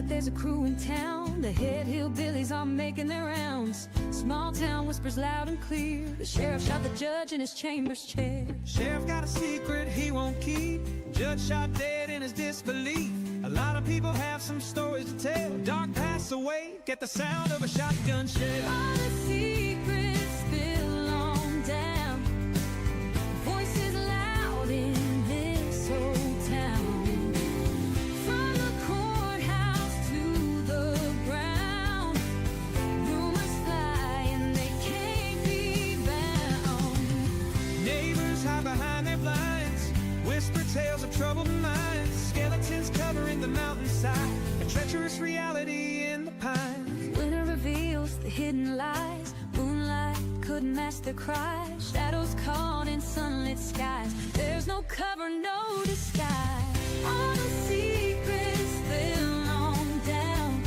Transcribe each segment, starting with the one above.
that there's a crew in town. The head hillbillies are making their rounds. Small town whispers loud and clear. The sheriff shot the judge in his chambers chair. Sheriff got a secret he won't keep. Judge shot dead in his disbelief. A lot of people have some stories to tell. Dark pass away, get the sound of a shotgun shell. All the secrets spill on down. Voices loud in this old town. From the courthouse to the ground. Rumors fly and they can't be bound. Neighbors hide behind their blinds. Whisper tales of troubled minds. Skeletons covering the mountainside. A treacherous reality in the pines. Winter reveals the hidden lies. Moonlight couldn't mask their cries. Shadows caught in sunlit skies. There's no cover, no disguise. All the secrets spill on down.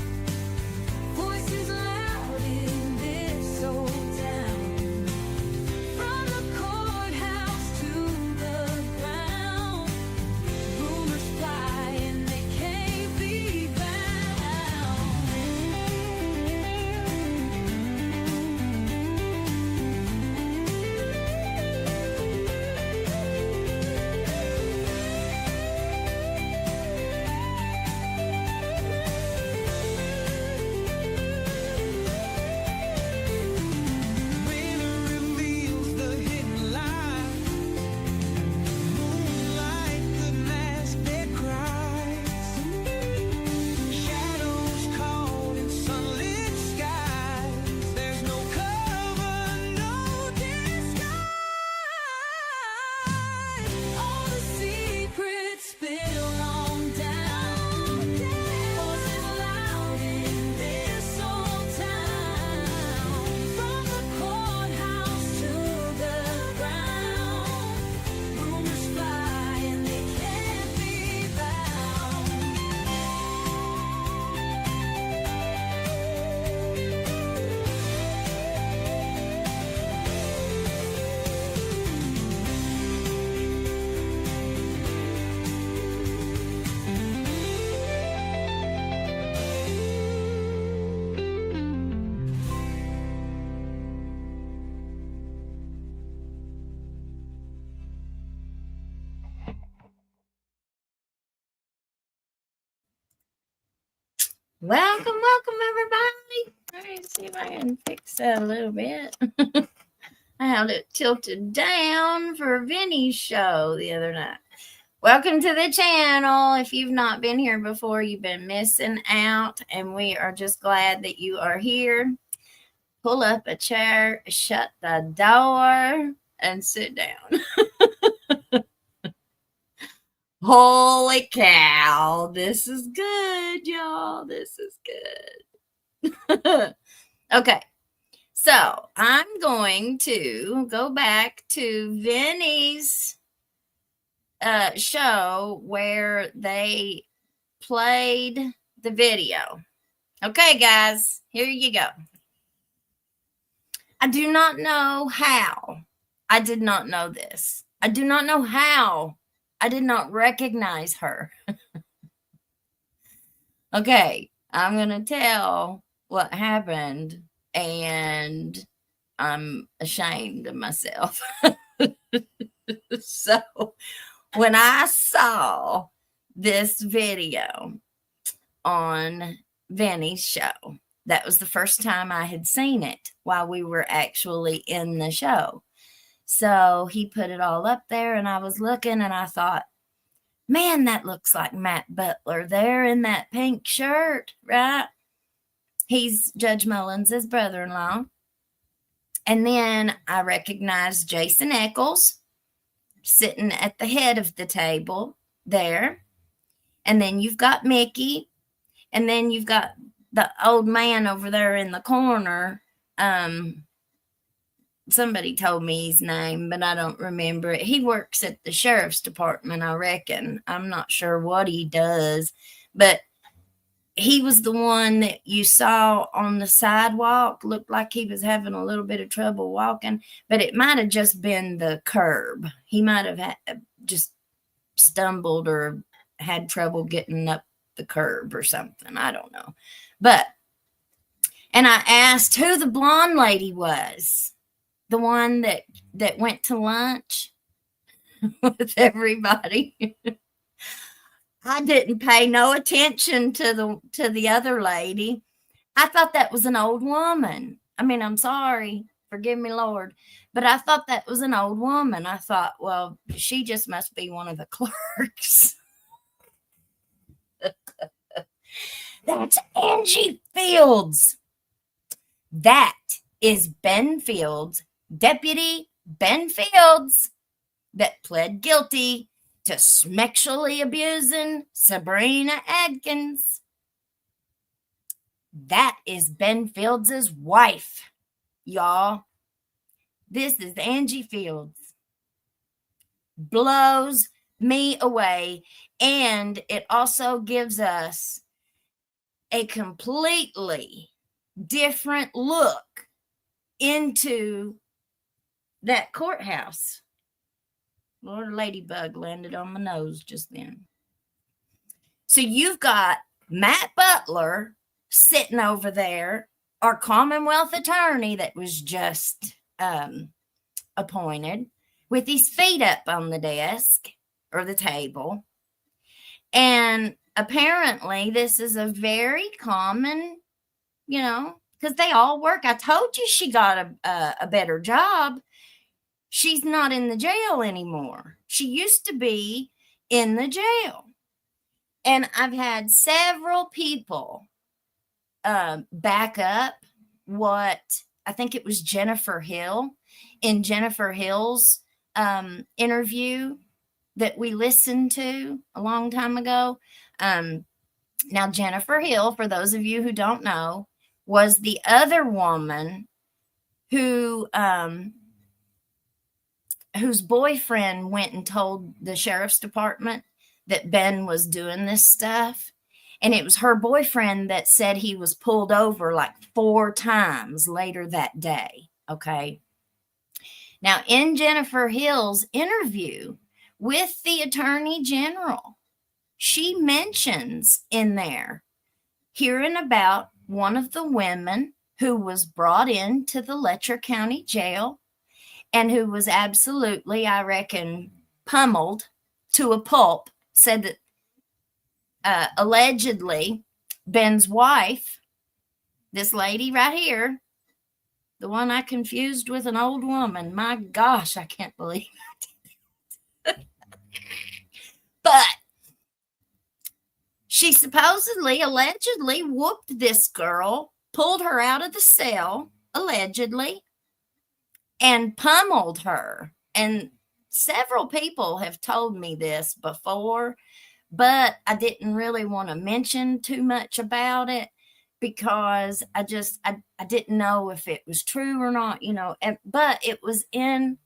Voices loud in this old town. From the courthouse to the ground. Rumors fly and they can't be Winter reveals the hidden lies. Moonlight could mask their cries. Shadows caught in sunlit skies. There's no cover, no disguise. all the secrets spill on down. Voices loud in this old town. From the courthouse to the ground. Rumors fly and they can't be bound. Welcome, everybody. All right, see if I can fix that a little bit. I had it tilted down for Vinny's show the other night. Welcome to the channel. If you've not been here before, you've been missing out, and we are just glad that you are here. Pull up a chair, shut the door, and sit down. Holy cow, this is good, y'all. This is good. Okay, so I'm going to go back to Vinny's show where they played the video. Okay, guys, here you go. I do not know how. I did not know this. I do not know how. I did not recognize her. Okay, I'm going to tell what happened, and I'm ashamed of myself. So, when I saw this video on Vinny's show, that was the first time I had seen it while we were actually in the show. So he put it all up there, and I was looking, and I thought, man, that looks like Matt Butler there in that pink shirt, right? He's Judge Mullins' brother-in-law. And then I recognized Jason Eccles sitting at the head of the table there. And then you've got Mickey. And then you've got the old man over there in the corner. Somebody told me his name, but I don't remember it. He works at the sheriff's department, I reckon. I'm not sure what he does, but he was the one that you saw on the sidewalk. Looked like he was having a little bit of trouble walking, but it might have just been the curb. He might have just stumbled or had trouble getting up the curb or something. I don't know. And I asked who the blonde lady was, the one that went to lunch with everybody. I didn't pay no attention to the other lady. I thought that was an old woman. I mean, I'm sorry, forgive me, Lord, but I thought that was an old woman. I thought, well, she just must be one of the clerks. That's Angie Fields. That is Ben Fields, Deputy Ben Fields, that pled guilty to sexually abusing Sabrina Adkins. That is Ben Fields' wife, y'all. This is Angie Fields. Blows me away. And it also gives us a completely different look into that courthouse. Lord, a ladybug landed on my nose just then. So you've got Matt Butler sitting over there, our Commonwealth attorney that was just appointed, with his feet up on the desk or the table. And apparently this is a very common, because they all work. I told you she got a better job. She's not in the jail anymore. She used to be in the jail. And I've had several people back up what I think it was Jennifer Hill in Jennifer Hill's interview that we listened to a long time ago. Now, Jennifer Hill, for those of you who don't know, was the other woman who whose boyfriend went and told the sheriff's department that Ben was doing this stuff. And it was her boyfriend that said he was pulled over like 4 times later that day. Okay. Now, in Jennifer Hill's interview with the Attorney General, she mentions in there hearing about one of the women who was brought into the Letcher County Jail and who was absolutely, I reckon, pummeled to a pulp, said that allegedly Ben's wife, this lady right here, the one I confused with an old woman, my gosh, I can't believe it. But she supposedly, allegedly whooped this girl, pulled her out of the cell, allegedly, and pummeled her. And several people have told me this before, but I didn't really want to mention too much about it because I didn't know if it was true or not, but it was in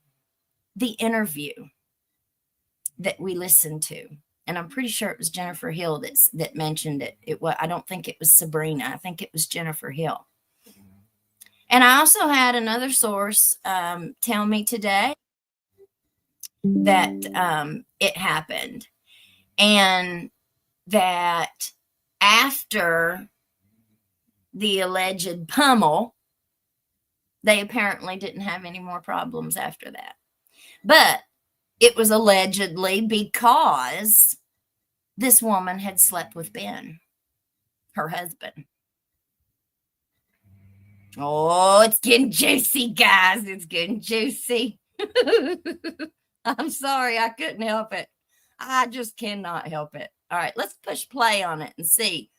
the interview that we listened to. And I'm pretty sure it was Jennifer Hill that mentioned it. I don't think it was Sabrina. I think it was Jennifer Hill. And I also had another source tell me today that it happened, and that after the alleged pummel, they apparently didn't have any more problems after that. But it was allegedly because this woman had slept with Ben, her husband. Oh, it's getting juicy, guys. It's getting juicy. I'm sorry. I couldn't help it. I just cannot help it. All right, let's push play on it and see.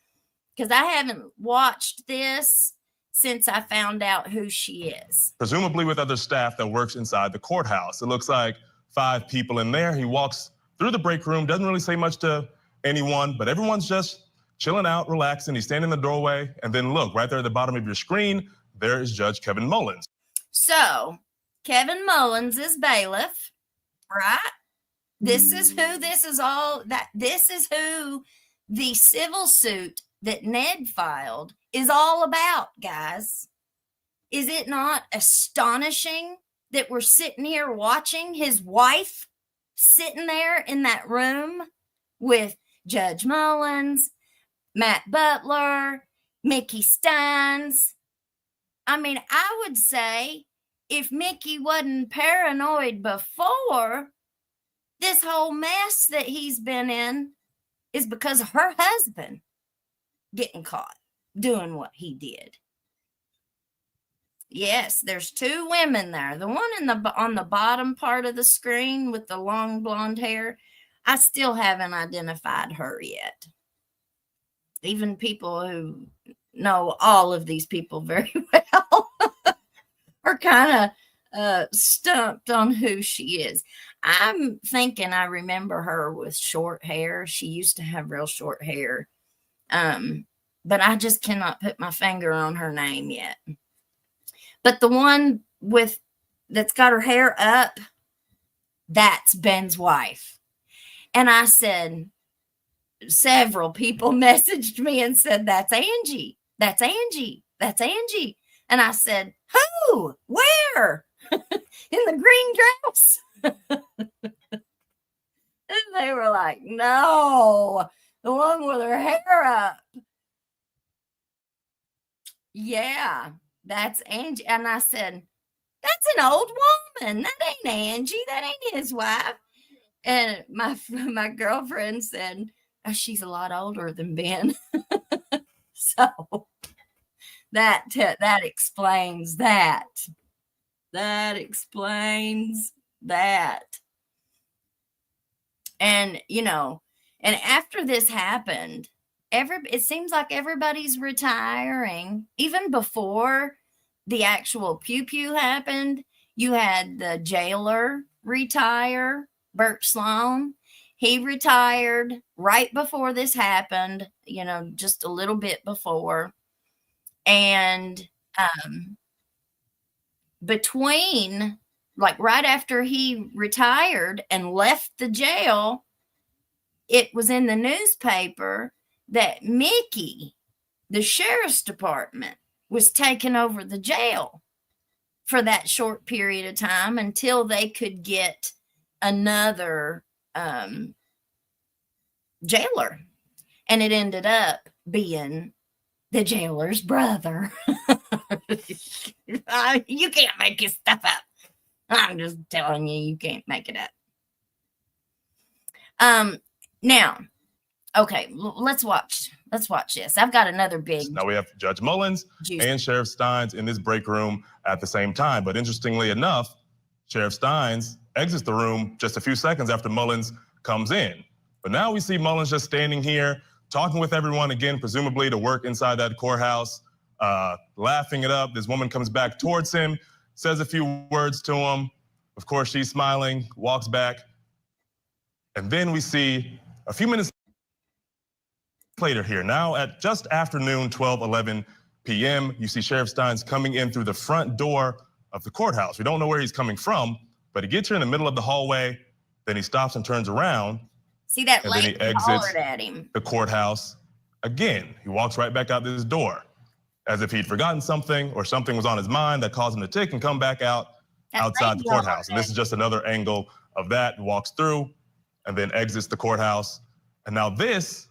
Because I haven't watched this since I found out who she is. Presumably with other staff that works inside the courthouse. It looks like 5 people in there. He walks through the break room, doesn't really say much to anyone, but everyone's just chilling out, relaxing. He's standing in the doorway, and then look, right there at the bottom of your screen, there is Judge Kevin Mullins. So, Kevin Mullins is bailiff, right? This is who the civil suit that Ned filed is all about, guys. Is it not astonishing that we're sitting here watching his wife sitting there in that room with Judge Mullins, Matt Butler, Mickey Stines. I mean, I would say if Mickey wasn't paranoid before, this whole mess that he's been in is because of her husband getting caught doing what he did. Yes, there's two women there. The one on the bottom part of the screen with the long blonde hair, I still haven't identified her yet. Even people who know all of these people very well are kind of stumped on who she is. I'm thinking I remember her with short hair. She used to have real short hair. But I just cannot put my finger on her name yet. But the one that's got her hair up, that's Ben's wife. And I said, several people messaged me and said, that's Angie. That's Angie. That's Angie. And I said, who? Where? In the green dress? And they were like, no, the one with her hair up. Yeah, that's Angie. And I said, that's an old woman. That ain't Angie. That ain't his wife. And my girlfriend said, oh, she's a lot older than Ben. So that explains that. That explains that. And, you know, and after this happened, it seems like everybody's retiring. Even before the actual pew happened, you had the jailer retire, Bert Sloan. He retired right before this happened, you know, just a little bit before. And between, like right after he retired and left the jail, it was in the newspaper that Mickey, the sheriff's department, was taking over the jail for that short period of time until they could get another jailer. And it ended up being the jailer's brother. You can't make this stuff up. I'm just telling you, you can't make it up. Now, okay, let's watch this. I've got another big. Now we have Judge Mullins and Sheriff Stines in this break room at the same time. But interestingly enough, Sheriff Stines exits the room just a few seconds after Mullins comes in. But now we see Mullins just standing here, talking with everyone again, presumably to work inside that courthouse, laughing it up. This woman comes back towards him, says a few words to him. Of course, she's smiling, walks back. And then we see a few minutes later here, now at just afternoon, 12:11 p.m., you see Sheriff Stines coming in through the front door of the courthouse. We don't know where he's coming from, but he gets here in the middle of the hallway, then he stops and turns around. See that and then he lady exits hollered at him. The courthouse again. He walks right back out this door as if he'd forgotten something or something was on his mind that caused him to tick and come back out outside the courthouse. And this is just another angle of that. Walks through and then exits the courthouse. And now this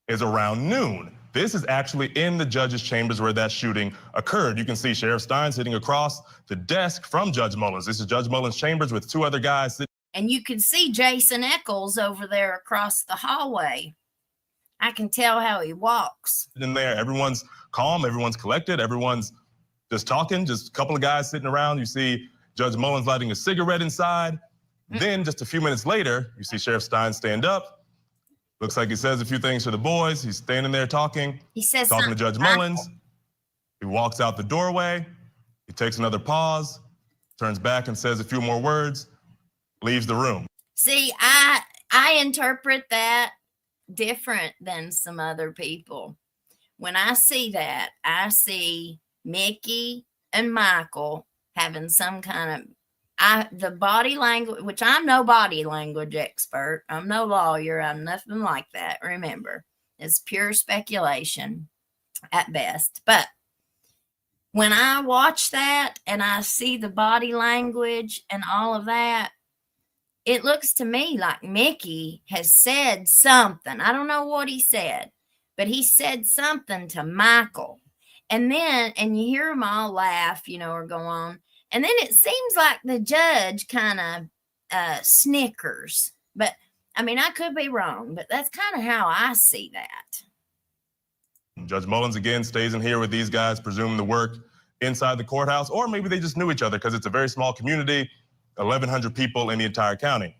is around noon. This is actually in the judge's chambers where that shooting occurred. You can see Sheriff Stein sitting across the desk from Judge Mullins. This is Judge Mullins' chambers with two other guys sitting. And you can see Jason Eccles over there across the hallway. I can tell how he walks. In there, everyone's calm, everyone's collected, everyone's just talking, just a couple of guys sitting around. You see Judge Mullins lighting a cigarette inside. Then just a few minutes later, you see Sheriff Stein stand up. Looks like he says a few things to the boys. He's standing there talking. He says talking to Judge Mullins. He walks out the doorway. He takes another pause, turns back and says a few more words, leaves the room. See, I interpret that different than some other people. When I see that, I see Mickey and Michael having some kind of the body language, which I'm no body language expert. I'm no lawyer. I'm nothing like that. Remember, it's pure speculation at best. But when I watch that and I see the body language and all of that, it looks to me like Mickey has said something. I don't know what he said, but he said something to Michael. And you hear them all laugh, or go on. And then it seems like the judge kind of snickers. But, I could be wrong, but that's kind of how I see that. Judge Mullins, again, stays in here with these guys, presumed to work inside the courthouse, or maybe they just knew each other because it's a very small community, 1,100 people in the entire county.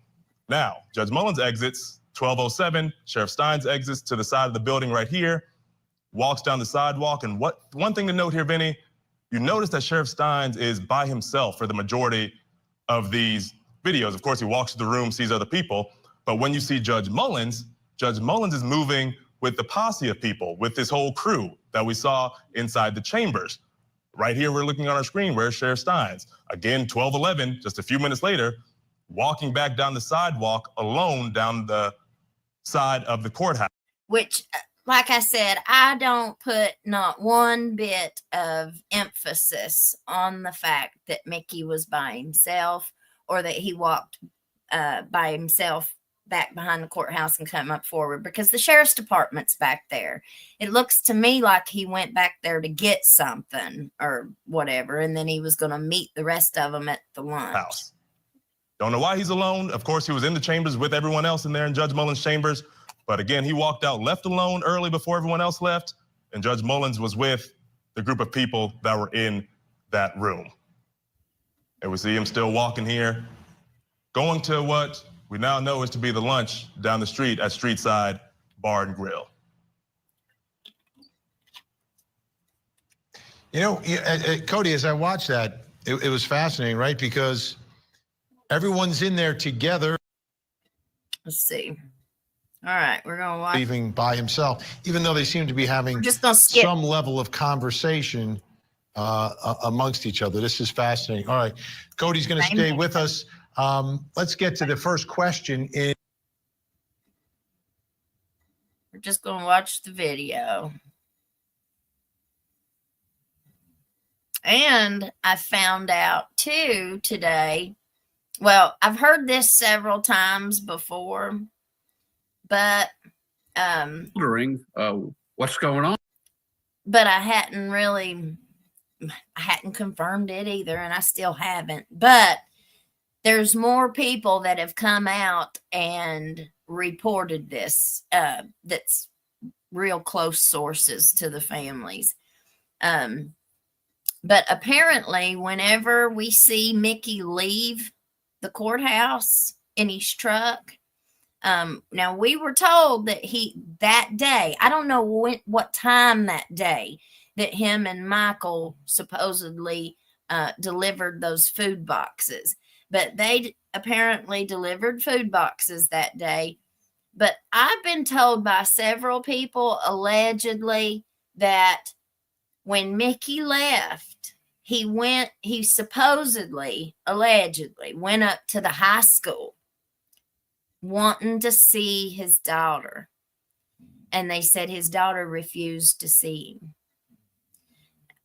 Now, Judge Mullins exits 1207. Sheriff Stines exits to the side of the building right here, walks down the sidewalk. And one thing to note here, Vinny, you notice that Sheriff Stines is by himself for the majority of these videos. Of course, he walks to the room, sees other people. But when you see Judge Mullins is moving with the posse of people, with this whole crew that we saw inside the chambers. Right here, we're looking on our screen, where's Sheriff Stines? Again, 1211, just a few minutes later, walking back down the sidewalk alone down the side of the courthouse. Which, like I said, I don't put not one bit of emphasis on the fact that Mickey was by himself or that he walked by himself back behind the courthouse and come up forward, because the sheriff's department's back there. It looks to me like he went back there to get something or whatever, and then he was going to meet the rest of them at the lunch. House. Don't know why he's alone. Of course, he was in the chambers with everyone else in there in Judge Mullins' chambers. But again, he walked out, left alone early before everyone else left, and Judge Mullins was with the group of people that were in that room. And we see him still walking here, going to what we now know is to be the lunch down the street at Streetside Bar and Grill. Cody, as I watched that, it was fascinating, right? Because everyone's in there together. Let's see. All right, we're going to watch. Leaving by himself, even though they seem to be having some level of conversation amongst each other. This is fascinating. All right, Cody's going to stay with us. Let's get to the first question. We're just going to watch the video. And I found out too today, well, I've heard this several times before, but wondering what's going on. But I hadn't confirmed it either, and I still haven't. But there's more people that have come out and reported this, that's real close sources to the families. But apparently, whenever we see Mickey leave the courthouse in his truck, now we were told that that day, I don't know what time that day, that him and Michael supposedly delivered those food boxes. But they apparently delivered food boxes that day. But I've been told by several people, allegedly, that when Mickey left, he supposedly, allegedly, went up to the high school wanting to see his daughter. And they said his daughter refused to see him.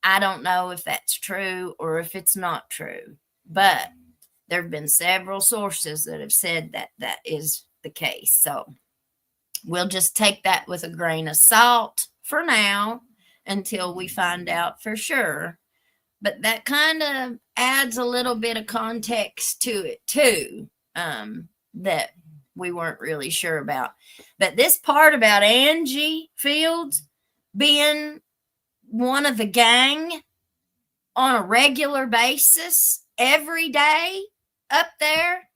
I don't know if that's true or if it's not true, but there have been several sources that have said that that is the case. So we'll just take that with a grain of salt for now until we find out for sure. But that kind of adds a little bit of context to it too, that we weren't really sure about. But this part about Angie Fields being one of the gang on a regular basis every day up there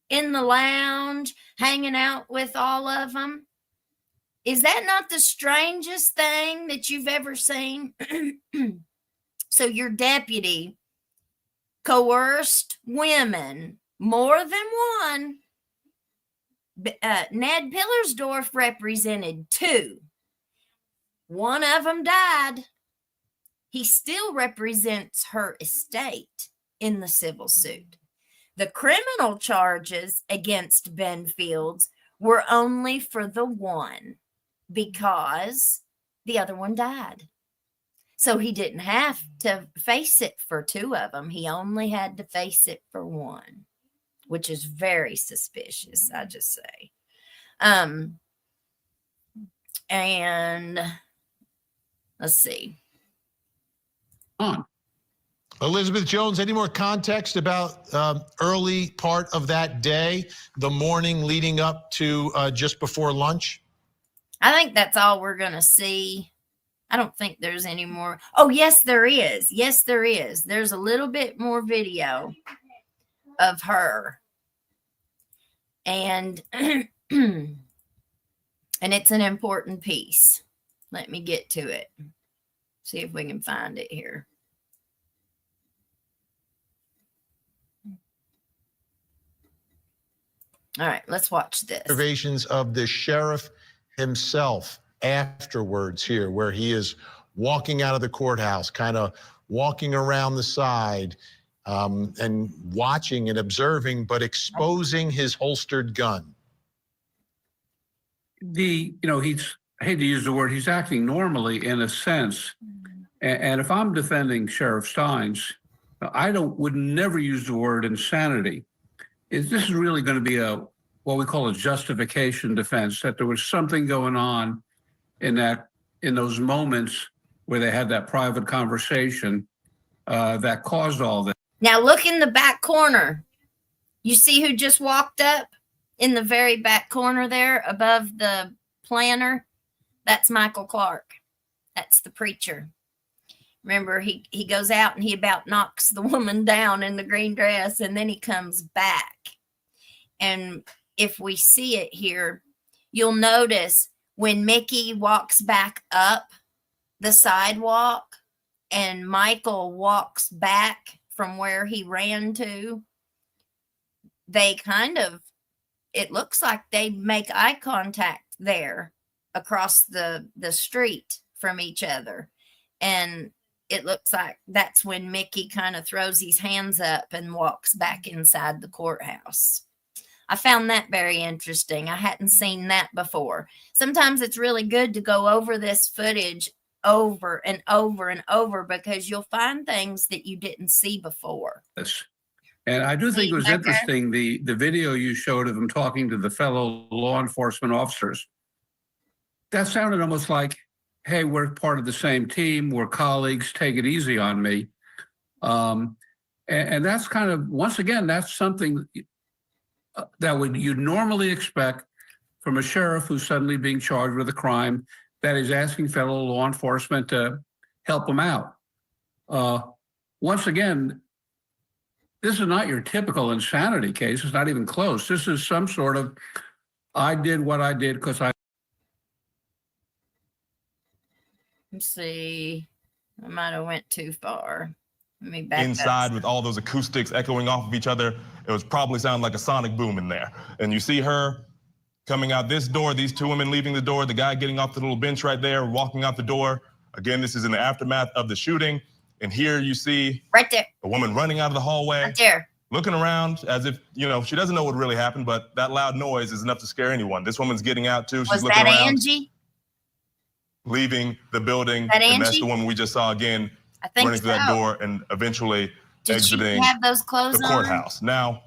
in the lounge, hanging out with all of them. Is that not the strangest thing that you've ever seen? So your deputy coerced women, more than one. Ned Pillersdorf represented 2. One of them died. He still represents her estate in the civil suit. The criminal charges against Ben Fields were only for the one because the other one died. So he didn't have to face it for 2 of them. He only had to face it for one, which is very suspicious, I just say. And let's see. On. Elizabeth Jones, any more context about early part of that day, the morning leading up to just before lunch? I think that's all we're going to see. I don't think there's any more. Oh, yes, there is. Yes, there is. There's a little bit more video of her. And, and it's an important piece. Let me get to it. See if we can find it here. All right, let's watch this. Observations of the sheriff himself afterwards here, where he is walking out of the courthouse, kind of walking around the side and watching and observing, but exposing his holstered gun. He's, I hate to use the word, he's acting normally in a sense. And if I'm defending Sheriff Stines, would never use the word insanity. This is really going to be what we call a justification defense, that there was something going on in those moments where they had that private conversation that caused all this. Now look in the back corner. You see who just walked up in the very back corner there above the planter? That's Michael Clark. That's the preacher. Remember, he goes out and he about knocks the woman down in the green dress, and then he comes back. And if we see it here, you'll notice when Mickey walks back up the sidewalk and Michael walks back from where he ran to, they it looks like they make eye contact there across the street from each other. And it looks like that's when Mickey kind of throws his hands up and walks back inside the courthouse. I found that very interesting. I hadn't seen that before. Sometimes it's really good to go over this footage over and over and over, because you'll find things that you didn't see before. Yes. And I do think it was interesting, the video you showed of them talking to the fellow law enforcement officers. That sounded almost like, hey, we're part of the same team. We're colleagues. Take it easy on me. And that's kind of, once again, that's something that you'd normally expect from a sheriff who's suddenly being charged with a crime, that is asking fellow law enforcement to help him out. Once again, this is not your typical insanity case. It's not even close. This is some sort of, I did what I did because I. Let's see. I might have went too far. Let me back inside up. With all those acoustics echoing off of each other, it was probably sound like a sonic boom in there. And you see her coming out this door, these two women leaving the door, the guy getting off the little bench right there, walking out the door. Again, this is in the aftermath of the shooting. And here you see right there a woman running out of the hallway, right there, looking around as if, she doesn't know what really happened, but that loud noise is enough to scare anyone. This woman's getting out too. She's looking around. Angie? Leaving the building. And that's the woman we just saw again, I think running through that door and eventually exiting have those clothes the courthouse. Now,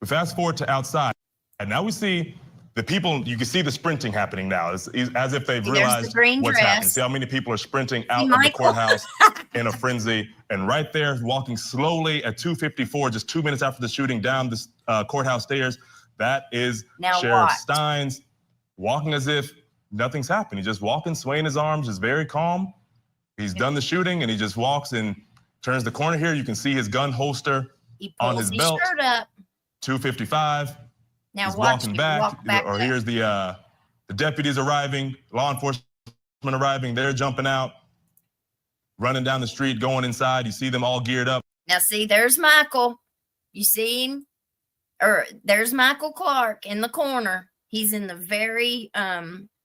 we fast forward to outside, and now we see the people, you can see the sprinting happening now. It's as if they've realized what's happening. See how many people are sprinting out of the courthouse in a frenzy. And right there, walking slowly at 2:54, just 2 minutes after the shooting, down the courthouse stairs, that is Sheriff Stines, walking as if nothing's happened. He's just walking, swaying his arms, just very calm. He's done the shooting, and he just walks and turns the corner here. You can see his gun holster on his belt. Shirt up. 2:55. Now he's watch walking back, or here's the deputies arriving, law enforcement arriving. They're jumping out, running down the street, going inside. You see them all geared up. Now see, there's Michael. You see him? Or there's Michael Clark in the corner. He's in the very,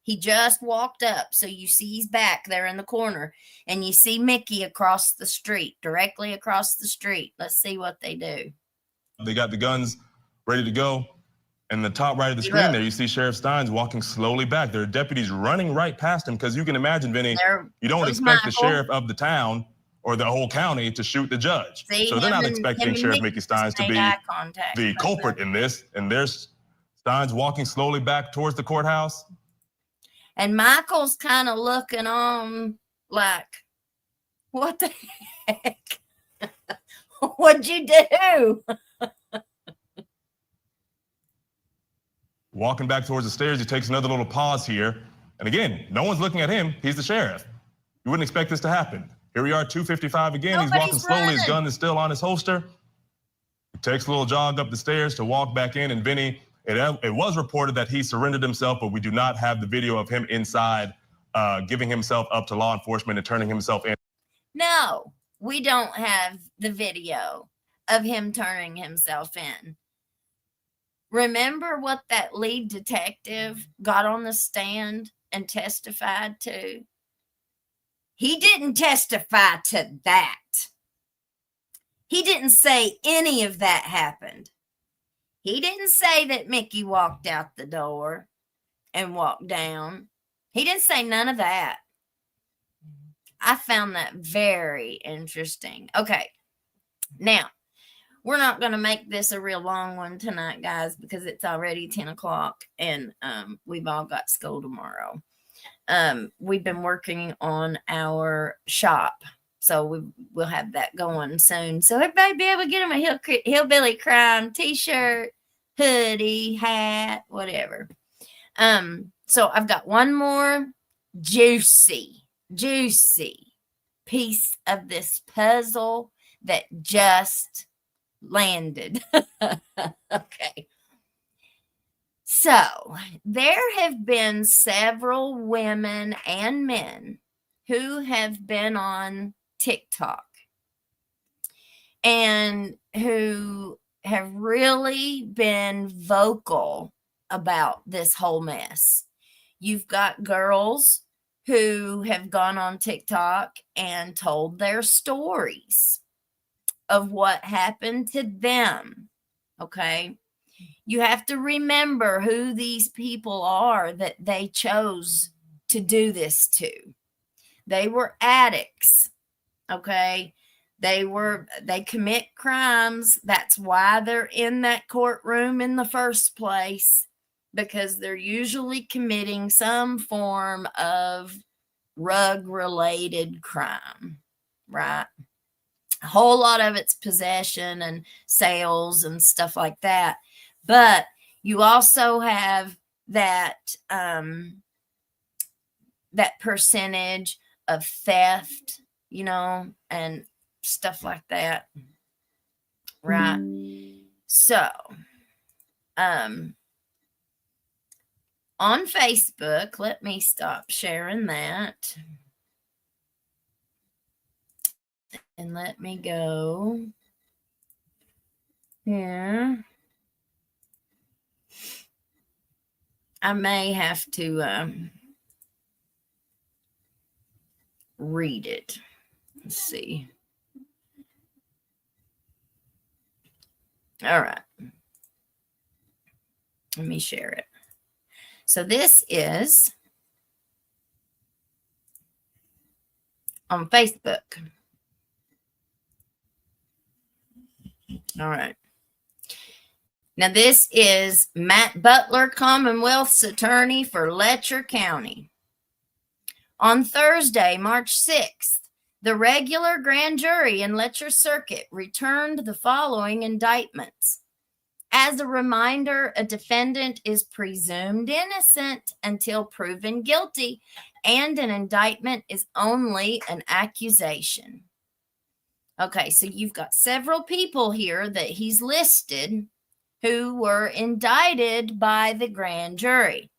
he just walked up. So you see he's back there in the corner. And you see Mickey across the street, directly across the street. Let's see what they do. They got the guns ready to go. In the top right of the screen there, you see Sheriff Stines walking slowly back. There are deputies running right past him, because you can imagine, Vinny, you don't expect the sheriff of the town or the whole county to shoot the judge. So they're not expecting Sheriff Mickey Stines to be the culprit in this. And there's Stines walking slowly back towards the courthouse. And Michael's kind of looking on like, what the heck? What'd you do? Walking back towards the stairs, he takes another little pause here. And again, no one's looking at him. He's the sheriff. You wouldn't expect this to happen. Here we are, 2:55 again. He's walking slowly. His gun is still on his holster. He takes a little jog up the stairs to walk back in. And Vinny, it was reported that he surrendered himself, but we do not have the video of him inside giving himself up to law enforcement and turning himself in. No, we don't have the video of him turning himself in. Remember what that lead detective got on the stand and testified to? He didn't testify to that. He didn't say any of that happened. He didn't say that Mickey walked out the door and walked down. He didn't say none of that. I found that very interesting. Okay, now, we're not going to make this a real long one tonight, guys, because it's already 10 o'clock and we've all got school tomorrow. We've been working on our shop, so we'll have that going soon. So everybody be able to get them a Hillbilly Crime t-shirt, hoodie, hat, whatever. So I've got one more juicy piece of this puzzle that just landed. Okay. So there have been several women and men who have been on TikTok and who have really been vocal about this whole mess. You've got girls who have gone on TikTok and told their stories of what happened to them. Okay. You have to remember who these people are that they chose to do this to. They were addicts. Okay. They commit crimes. That's why they're in that courtroom in the first place, because they're usually committing some form of drug-related crime, right? A whole lot of it's possession and sales and stuff like that. But you also have that that percentage of theft, you know, and stuff like that, right? So, on Facebook, let me stop sharing that. And let me go here. I may have to read it. Let's see. All right. Let me share it. So this is on Facebook. All right. Now, this is Matt Butler, Commonwealth's attorney for Letcher County. On Thursday, March 6th, the regular grand jury in Letcher Circuit returned the following indictments. As a reminder, a defendant is presumed innocent until proven guilty, and an indictment is only an accusation. Okay, so you've got several people here that he's listed who were indicted by the grand jury.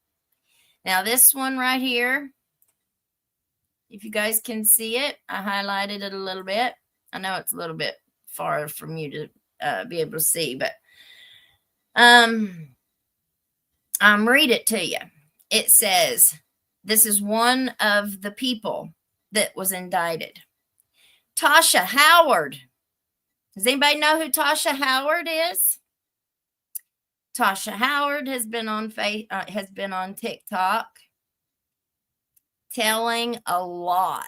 Now, this one right here, if you guys can see it, I highlighted it a little bit. I know it's a little bit far from you to be able to see, but read it to you. It says, this is one of the people that was indicted. Tasha Howard. Does anybody know who Tasha Howard is? Tasha Howard has been on TikTok telling a lot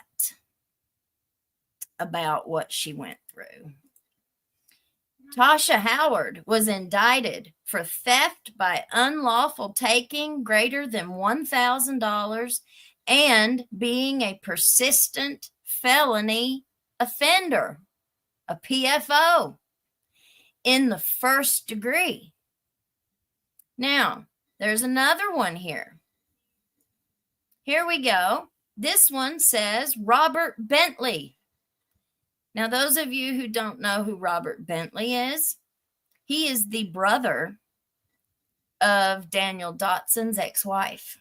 about what she went through. Tasha Howard was indicted for theft by unlawful taking greater than $1,000 and being a persistent felony offender, a PFO, in the first degree. Now, there's another one here. Here we go. This one says Robert Bentley. Now, those of you who don't know who Robert Bentley is, he is the brother of Daniel Dotson's ex-wife.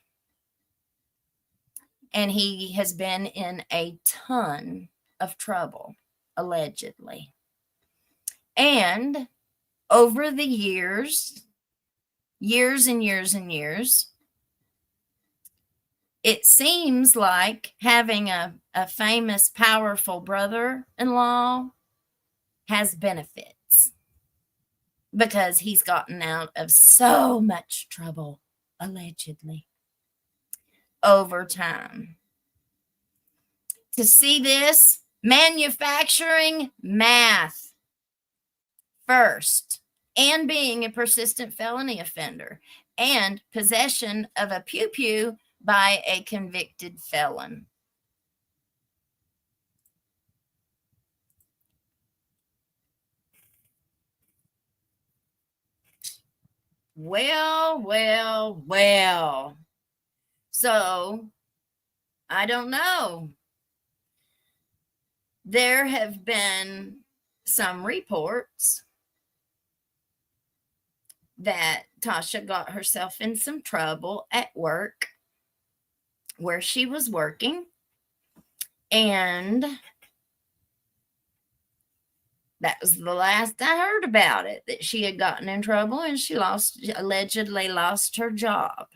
And he has been in a ton of trouble, allegedly. And over the years and years, it seems like having a famous, powerful brother-in-law has benefits because he's gotten out of so much trouble, allegedly, over time. To see this, manufacturing math first, and being a persistent felony offender, and possession of a pew-pew by a convicted felon. Well. So, I don't know. There have been some reports that Tasha got herself in some trouble at work where she was working, and that was the last I heard about it, that she had gotten in trouble and she allegedly lost her job,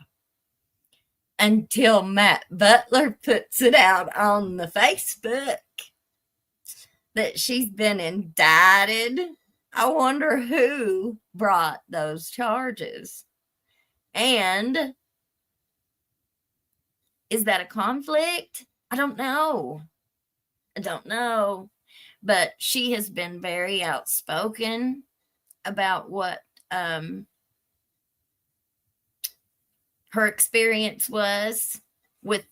until Matt Butler puts it out on the Facebook that she's been indicted. I wonder who brought those charges. And is that a conflict? I don't know. But she has been very outspoken about what her experience was with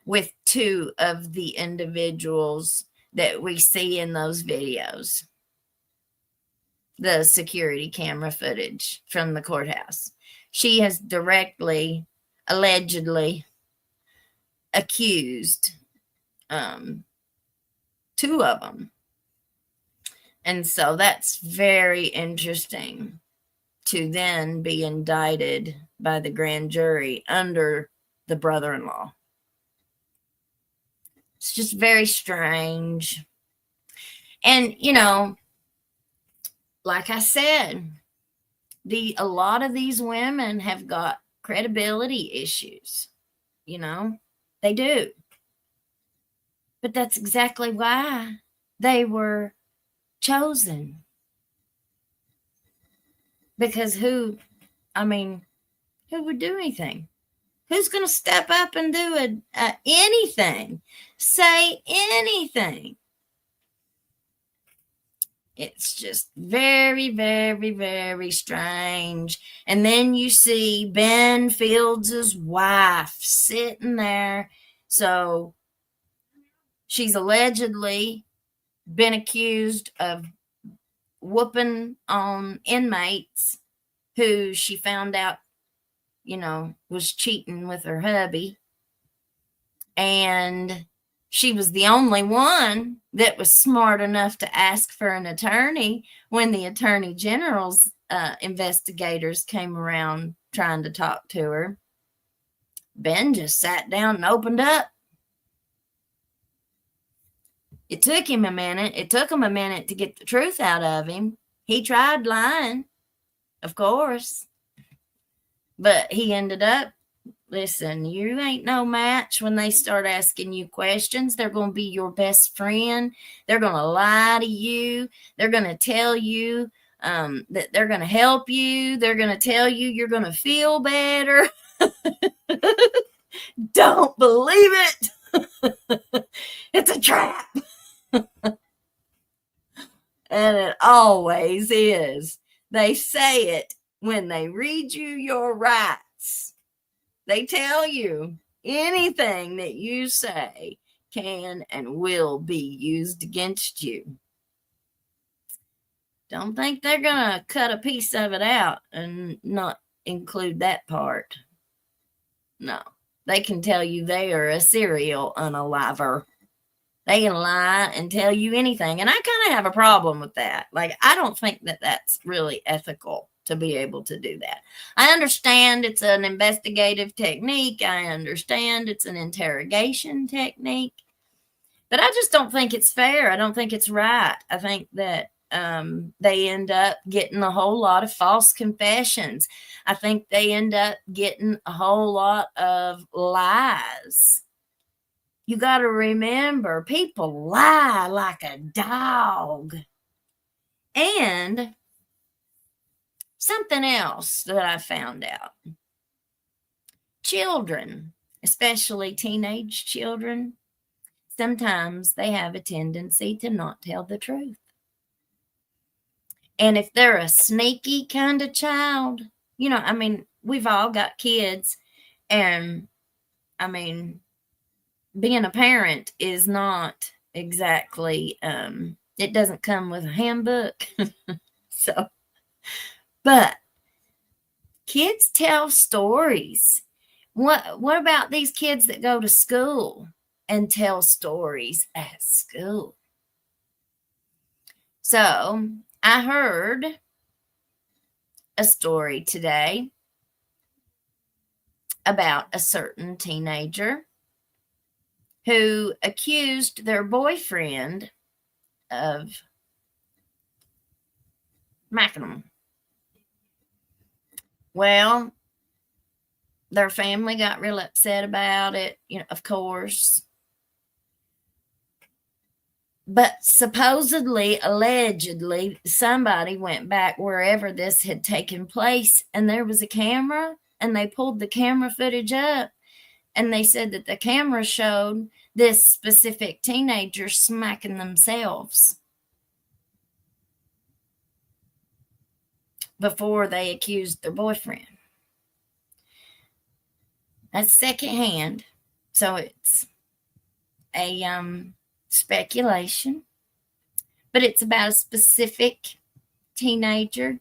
with two of the individuals that we see in those videos, the security camera footage from the courthouse. She has directly, allegedly accused two of them. And so that's very interesting to then be indicted by the grand jury under the brother-in-law. It's just very strange. And, like I said, a lot of these women have got credibility issues. They do. But that's exactly why they were chosen. Because who would do anything? Who's going to step up and do anything? Say anything? It's just very, very, very strange. And then you see Ben Fields' wife sitting there. So she's allegedly been accused of whooping on inmates who she found out, was cheating with her hubby. And she was the only one that was smart enough to ask for an attorney when the attorney general's investigators came around trying to talk to her. Ben just sat down and opened up. It took him a minute. It took him a minute to get the truth out of him. He tried lying, of course. But he ended up, listen, you ain't no match when they start asking you questions. They're going to be your best friend. They're going to lie to you. They're going to tell you that they're going to help you. They're going to tell you you're going to feel better. Don't believe it. It's a trap. And it always is. They say it when they read you your rights. They tell you anything that you say can and will be used against you. Don't think they're going to cut a piece of it out and not include that part. No, they can tell you they are a serial unaliver. They can lie and tell you anything. And I kind of have a problem with that. Like, I don't think that that's really ethical to be able to do that. I understand it's an investigative technique. I understand it's an interrogation technique. But I just don't think it's fair. I don't think it's right. I think that they end up getting a whole lot of false confessions. I think they end up getting a whole lot of lies. You got to remember, people lie like a dog. And something else that I found out. Children, especially teenage children, sometimes they have a tendency to not tell the truth. And if they're a sneaky kind of child, you know, I mean, we've all got kids. And, I mean, being a parent is not exactly, it doesn't come with a handbook. So, but kids tell stories. What about these kids that go to school and tell stories at school? So I heard a story today about a certain teenager who accused their boyfriend of smacking them. Well, their family got real upset about it, you know, of course. But supposedly, allegedly, somebody went back wherever this had taken place, and there was a camera, and they pulled the camera footage up, and they said that the camera showed this specific teenager smacking themselves before they accused their boyfriend. That's secondhand, so it's a speculation, but it's about a specific teenager.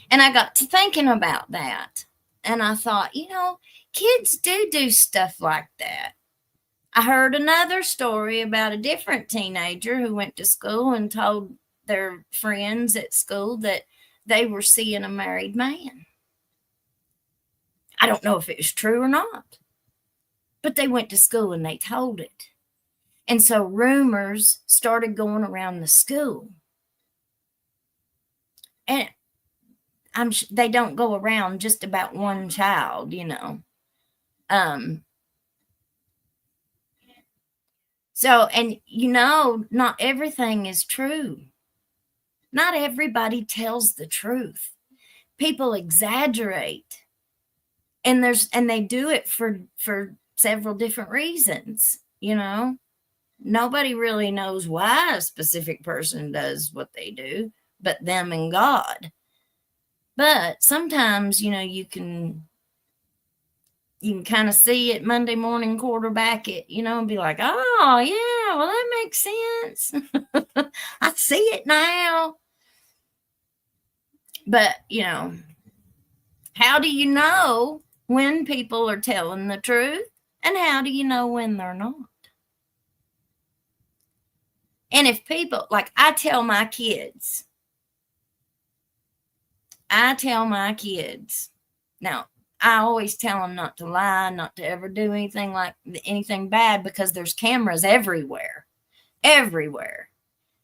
And I got to thinking about that, and I thought, you know, kids do stuff like that. I heard another story about a different teenager who went to school and told their friends at school that they were seeing a married man. I don't know if it was true or not, but they went to school and they told it. And so rumors started going around the school. And they don't go around just about one child, you know. So, and you know, not everything is true. Not everybody tells the truth. People exaggerate. And they do it for several different reasons, you know. Nobody really knows why a specific person does what they do, but them and God. But sometimes, you know, you can kind of see it Monday morning, quarterback it, you know, and be like, oh, yeah, well, that makes sense. I see it now. But, you know, how do you know when people are telling the truth? And how do you know when they're not? And if people, like I tell my kids, now, I always tell them not to lie, not to ever do anything bad, because there's cameras everywhere.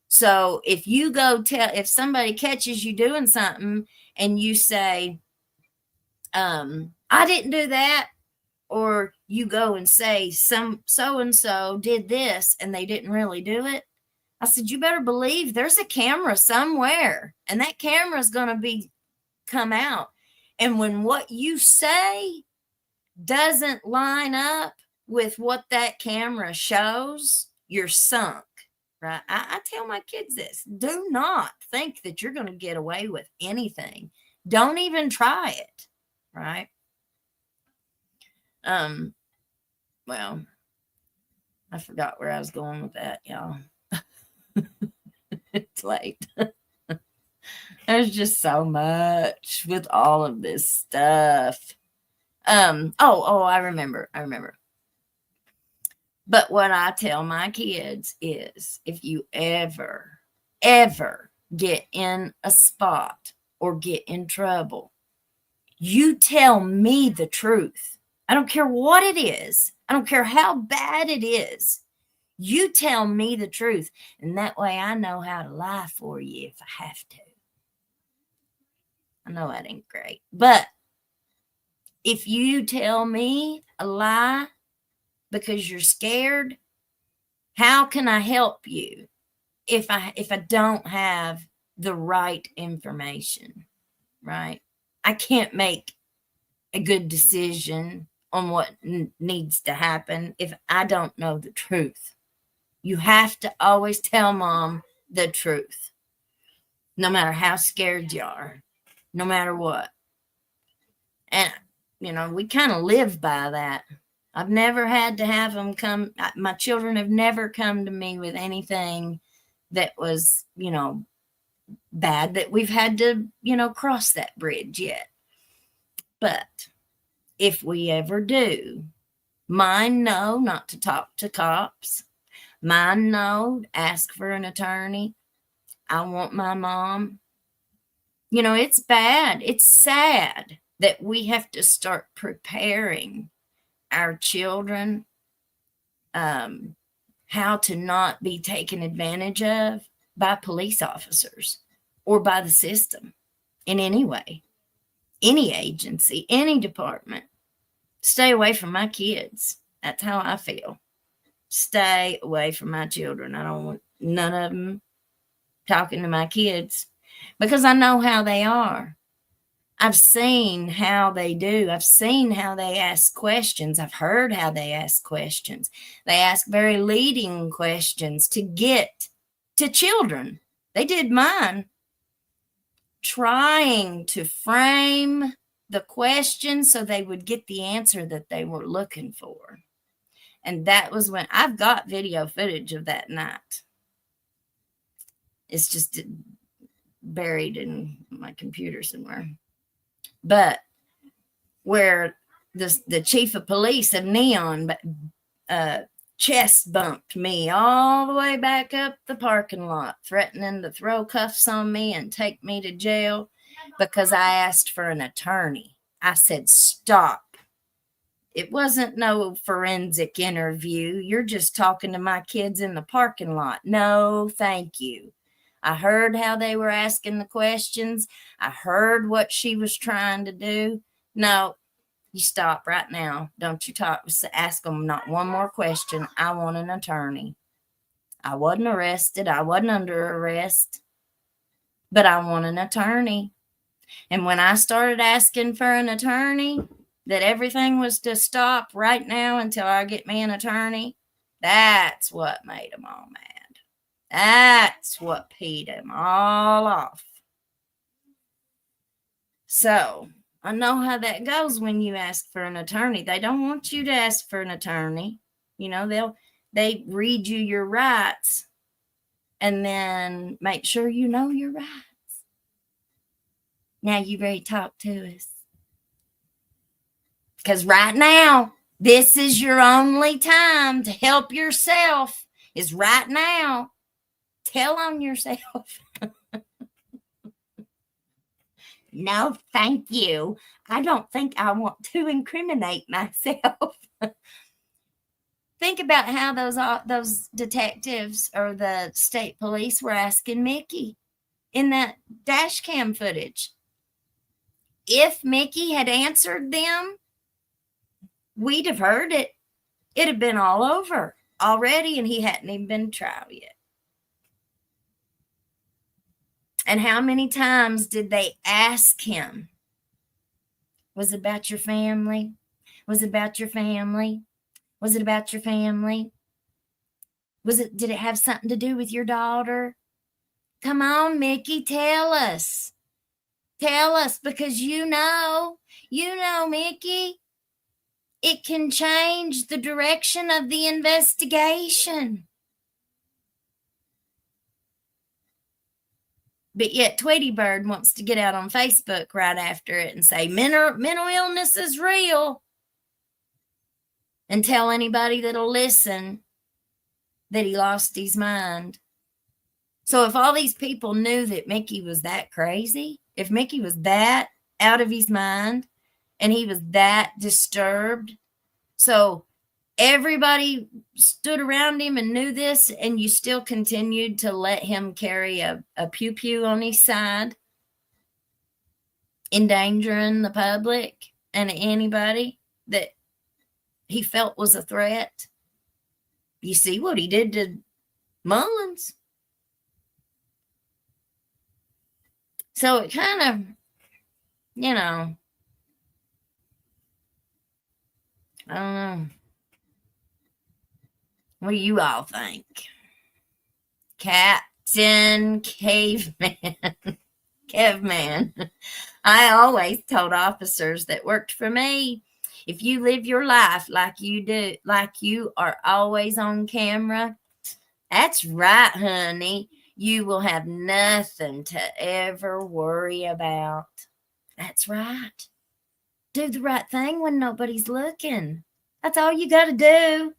So if you if somebody catches you doing something and you say, I didn't do that, or you go and say so-and-so did this and they didn't really do it, I said, you better believe there's a camera somewhere, and that camera is going to come out. And when what you say doesn't line up with what that camera shows, you're sunk. right? I tell my kids this. Do not think that you're going to get away with anything. Don't even try it, right? Well, I forgot where I was going with that, y'all. It's late. There's just so much with all of this stuff. I remember. But what I tell my kids is, if you ever get in a spot or get in trouble, you tell me the truth. I don't care what it is. I don't care how bad it is. You tell me the truth. And that way I know how to lie for you if I have to. I know that ain't great. But if you tell me a lie because you're scared, how can I help you if I don't have the right information, right? I can't make a good decision on what needs to happen if I don't know the truth. You have to always tell mom the truth, no matter how scared you are, no matter what. And, we kind of live by that. I've never had to have them come. My children have never come to me with anything that was, bad, that we've had to, cross that bridge yet. But if we ever do, mine know not to talk to cops. Mine know ask for an attorney. I want my mom. It's bad. It's sad that we have to start preparing our children how to not be taken advantage of by police officers or by the system in any way, any agency, any department. Stay away from my kids. That's how I feel. Stay away from my children. I don't want none of them talking to my kids because I know how they are. I've seen how they do. I've seen how they ask questions. I've heard how they ask questions. They ask very leading questions to get to children. They did mine, trying to frame the question so they would get the answer that they were looking for. And that was when I've got video footage of that night. It's just buried in my computer somewhere. But where the chief of police of Neon chest bumped me all the way back up the parking lot, threatening to throw cuffs on me and take me to jail because I asked for an attorney. I said, stop. It wasn't no forensic interview. You're just talking to my kids in the parking lot. No, thank you. I heard how they were asking the questions. I heard what she was trying to do. No, you stop right now. Don't you ask them not one more question. I want an attorney. I wasn't arrested. I wasn't under arrest. But I want an attorney. And when I started asking for an attorney, that everything was to stop right now until I get me an attorney, that's what made them all mad. That's what peed them all off. So I know how that goes when you ask for an attorney. They don't want you to ask for an attorney. They read you your rights and then make sure you know your rights. Now you ready to talk to us? Because right now, this is your only time to help yourself, is right now. Tell on yourself. No, thank you. I don't think I want to incriminate myself. Think about how those detectives or the state police were asking Mickey in that dash cam footage. If Mickey had answered them, we'd have heard it. It'd have been all over already, and he hadn't even been tried yet. And how many times did they ask him? Was it about your family? Was it about your family? Was it about your family? Did it have something to do with your daughter? Come on, Mickey, tell us. Tell us, because you know, Mickey, it can change the direction of the investigation. But yet Tweety Bird wants to get out on Facebook right after it and say mental illness is real, and tell anybody that'll listen that he lost his mind. So if all these people knew that Mickey was that crazy, if Mickey was that out of his mind and he was that disturbed, so everybody stood around him and knew this, and you still continued to let him carry a pew-pew on his side, endangering the public and anybody that he felt was a threat. You see what he did to Mullins. So it kind of, you know, I don't know. What do you all think? Captain Caveman. Caveman. I always told officers that worked for me, if you live your life like you do, like you are always on camera, that's right, honey. You will have nothing to ever worry about. That's right. Do the right thing when nobody's looking. That's all you got to do.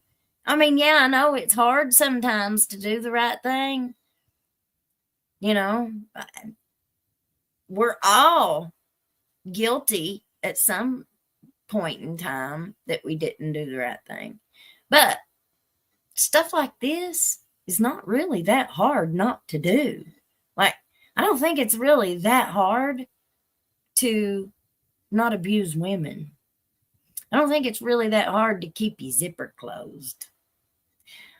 I mean, yeah, I know it's hard sometimes to do the right thing. You know, we're all guilty at some point in time that we didn't do the right thing. But stuff like this is not really that hard not to do. Like, I don't think it's really that hard to not abuse women. I don't think it's really that hard to keep your zipper closed.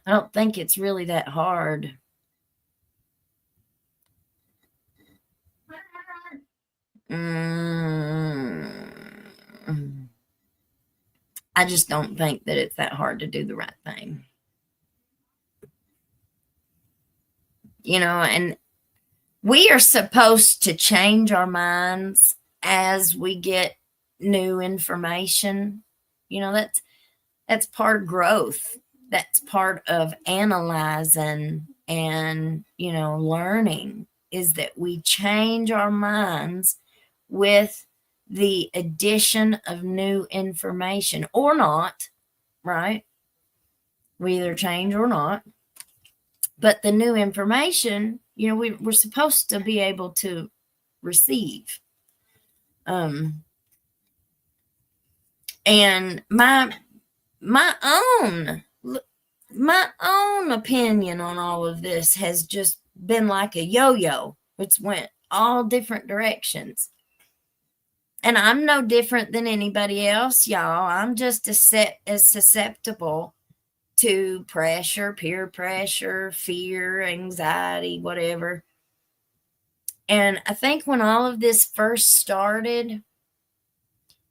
I don't think it's really that hard. I just don't think that it's that hard to do the right thing. You know, and we are supposed to change our minds as we get new information. You know, that's part of growth. That's part of analyzing and, you know, learning, is that we change our minds with the addition of new information, or not, right? We either change or not. But the new information, you know, we're supposed to be able to receive. And my own opinion on all of this has just been like a yo-yo. It's went all different directions. And I'm no different than anybody else, y'all. I'm just as susceptible to pressure, peer pressure, fear, anxiety, whatever. And I think when all of this first started,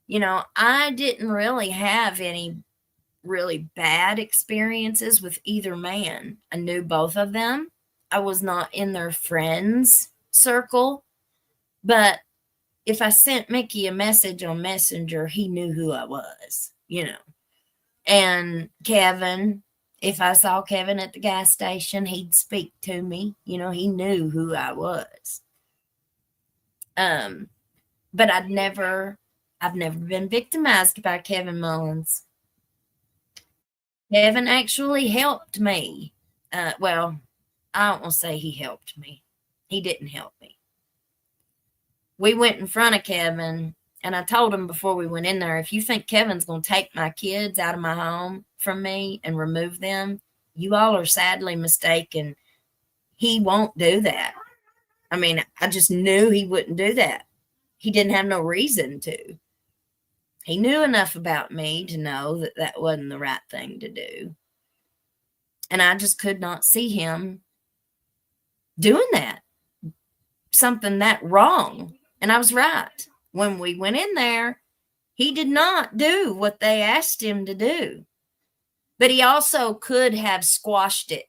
you know, I didn't really have any really bad experiences with either man. I knew both of them. I was not in their friends circle, but if I sent Mickey a message on Messenger, he knew who I was, you know. And Kevin, if I saw Kevin at the gas station, he'd speak to me. You know, he knew who I was. But I've never been victimized by Kevin Mullins. Kevin actually helped me. Well, I don't want to say he helped me. He didn't help me. We went in front of Kevin, and I told him before we went in there, if you think Kevin's going to take my kids out of my home from me and remove them, you all are sadly mistaken. He won't do that. I mean, I just knew he wouldn't do that. He didn't have no reason to. He knew enough about me to know that that wasn't the right thing to do. And I just could not see him doing that. Something that wrong. And I was right. When we went in there, he did not do what they asked him to do. But he also could have squashed it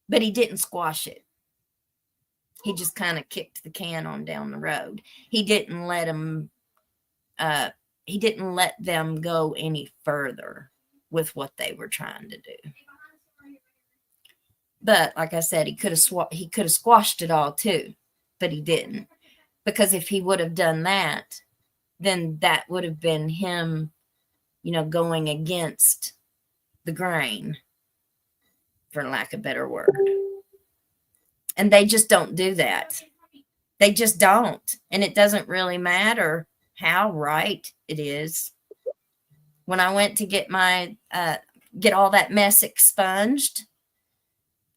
but he didn't squash it. He just kind of kicked the can on down the road. He didn't let them go any further with what they were trying to do. But like I said, he could have squashed it all too, but he didn't. Because if he would have done that, then that would have been him, going against the grain, for lack of a better word. And they just don't do that. They just don't. And it doesn't really matter how right it is. When I went to get get all that mess expunged,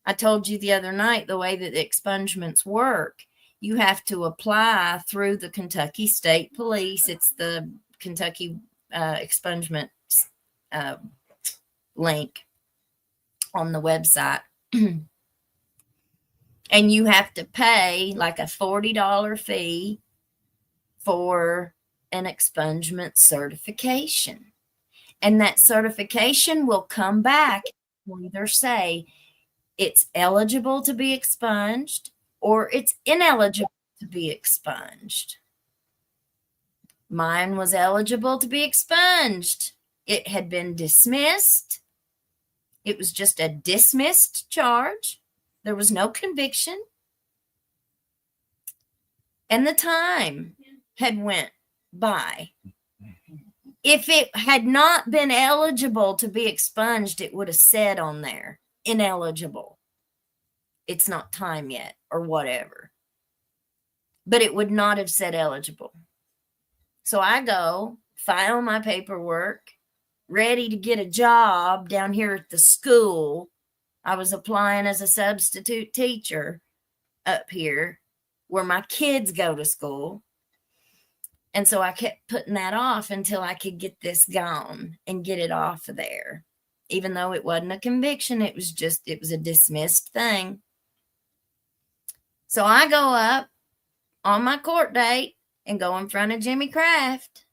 I told you the other night the way that the expungements work. You have to apply through the Kentucky State Police. It's the Kentucky expungement link on the website. And you have to pay like a $40 fee for an expungement certification. And that certification will come back and either say it's eligible to be expunged or it's ineligible to be expunged. Mine was eligible to be expunged. It had been dismissed. It was just a dismissed charge. There was no conviction. And the time had went by. If it had not been eligible to be expunged, it would have said on there, ineligible. It's not time yet or whatever. But it would not have said eligible. So I go file my paperwork, ready to get a job down here at the school. I was applying as a substitute teacher up here where my kids go to school. And so I kept putting that off until I could get this gone and get it off of there. Even though it wasn't a conviction, it was a dismissed thing. So I go up on my court date and go in front of Jimmy Kraft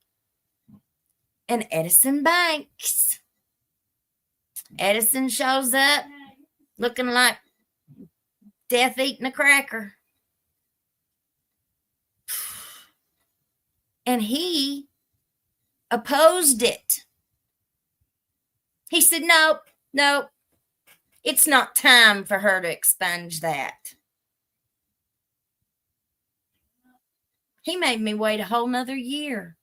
and Edison Banks. Edison shows up looking like death eating a cracker. And he opposed it. He said, nope, it's not time for her to expunge that. He made me wait a whole nother year.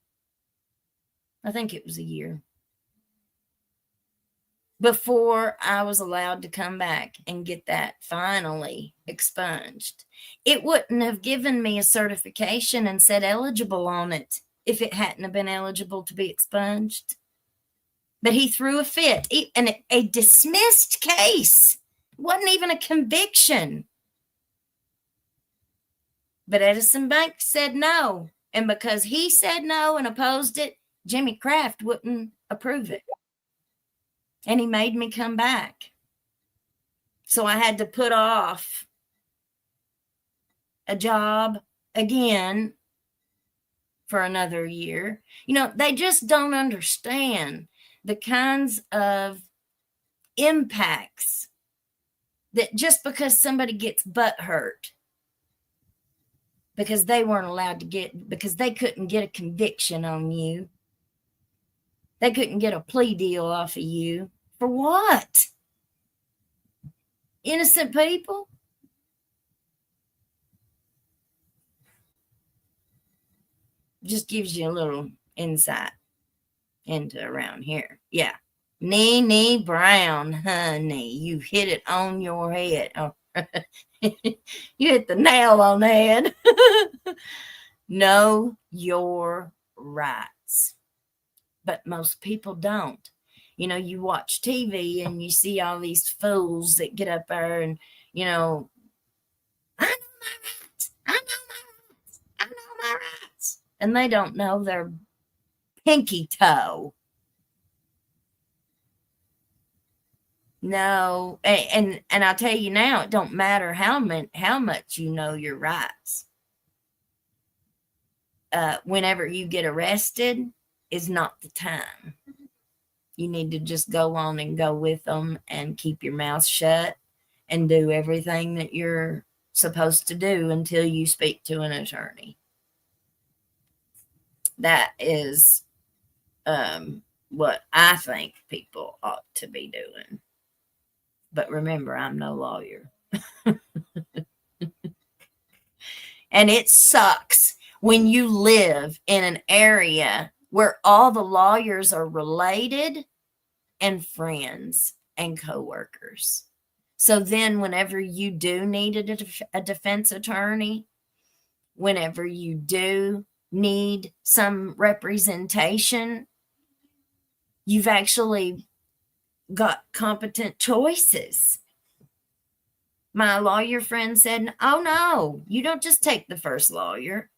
I think it was a year before I was allowed to come back and get that finally expunged. It wouldn't have given me a certification and said eligible on it if it hadn't have been eligible to be expunged. But he threw a fit. And a dismissed case. It wasn't even a conviction. But Edison Banks said no. And because he said no and opposed it, Jimmy Kraft wouldn't approve it. And he made me come back. So I had to put off a job again for another year. They just don't understand the kinds of impacts that just because somebody gets butt hurt because they weren't allowed to because they couldn't get a conviction on you. They couldn't get a plea deal off of you. For what? Innocent people? Just gives you a little insight into around here. Yeah. Nene Brown, honey, you hit it on your head. Oh, you hit the nail on the head. Know your rights. But most people don't. You watch TV and you see all these fools that get up there and, I know my rights. I know my rights. And they don't know their pinky toe. No. And I'll tell you now, it don't matter how much you know your rights. Whenever you get arrested is not the time. You need to just go on and go with them and keep your mouth shut and do everything that you're supposed to do until you speak to an attorney. That is what I think people ought to be doing. But remember, I'm no lawyer. And it sucks when you live in an area where all the lawyers are related and friends and coworkers. So then whenever you do need a defense attorney, whenever you do need some representation, you've actually got competent choices. My lawyer friend said, oh no, you don't just take the first lawyer.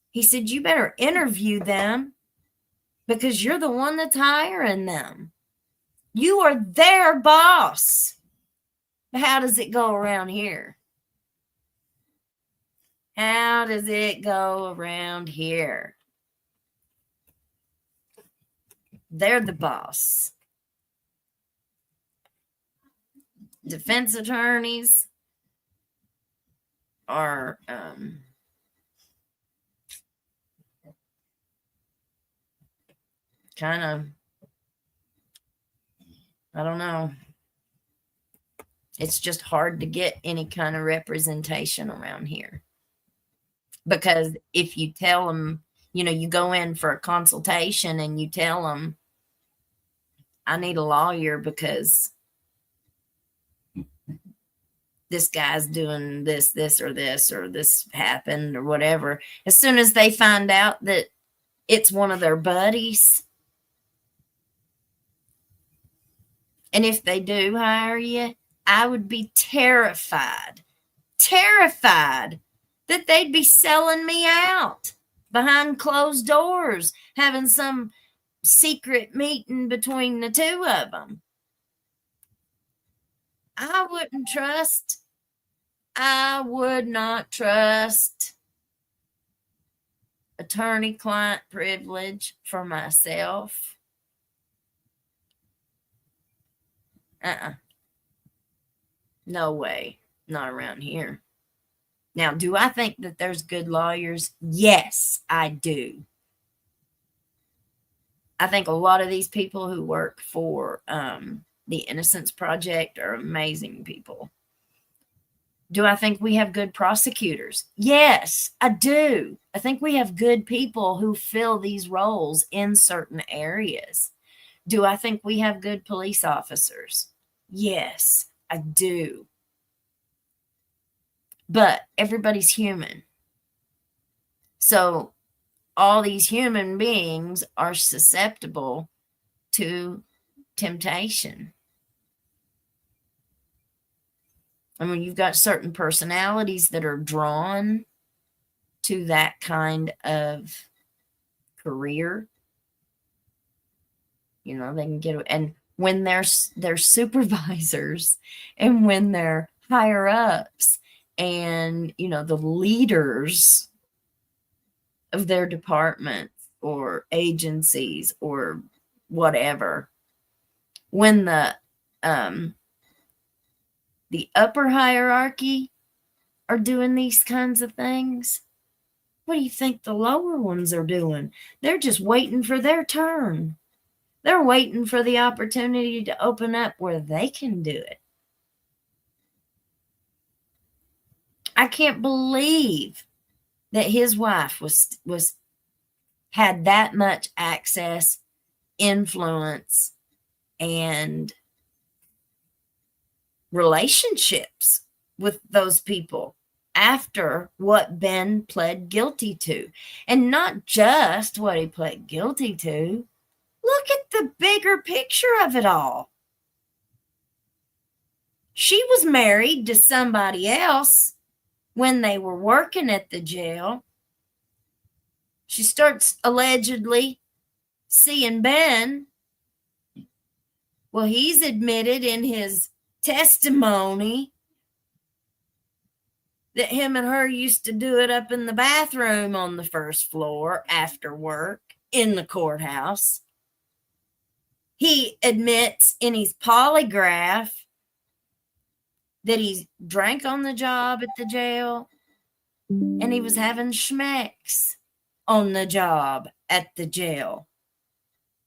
He said, you better interview them because you're the one that's hiring them. You are their boss. How does it go around here? How does it go around here? They're the boss. Defense attorneys are kind of, I don't know. It's just hard to get any kind of representation around here. Because if you tell them, you know, you go in for a consultation and you tell them, I need a lawyer because this guy's doing this, or this happened or whatever. As soon as they find out that it's one of their buddies, and if they do hire you, I would be terrified that they'd be selling me out behind closed doors, having some secret meeting between the two of them. I would not trust attorney-client privilege for myself. No way. Not around here. Now, do I think that there's good lawyers? Yes, I do. I think a lot of these people who work for the Innocence Project are amazing people. Do I think we have good prosecutors? Yes, I do. I think we have good people who fill these roles in certain areas. Do I think we have good police officers? Yes, I do. But everybody's human. So all these human beings are susceptible to temptation. I mean, you've got certain personalities that are drawn to that kind of career. You know, they can get, and when they're supervisors and when they're higher ups and, you know, the leaders of their departments or agencies or whatever, when the upper hierarchy are doing these kinds of things, what do you think the lower ones are doing? They're just waiting for their turn. They're waiting for the opportunity to open up where they can do it. I can't believe that his wife had that much access, influence, and relationships with those people after what Ben pled guilty to. And not just what he pled guilty to. Look at the bigger picture of it all. She was married to somebody else when they were working at the jail. She starts allegedly seeing Ben. Well, he's admitted in his testimony that him and her used to do it up in the bathroom on the first floor after work in the courthouse. He admits in his polygraph that he drank on the job at the jail and he was having schmecks on the job at the jail.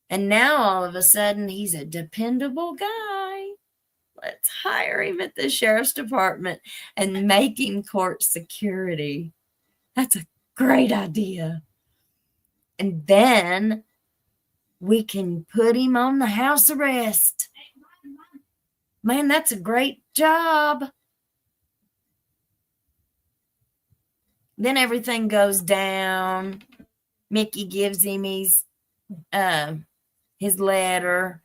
And now all of a sudden he's a dependable guy. Let's hire him at the sheriff's department and make him court security. That's a great idea. And then we can put him on the house arrest. Man, that's a great job. Then everything goes down. Mickey gives him his letter,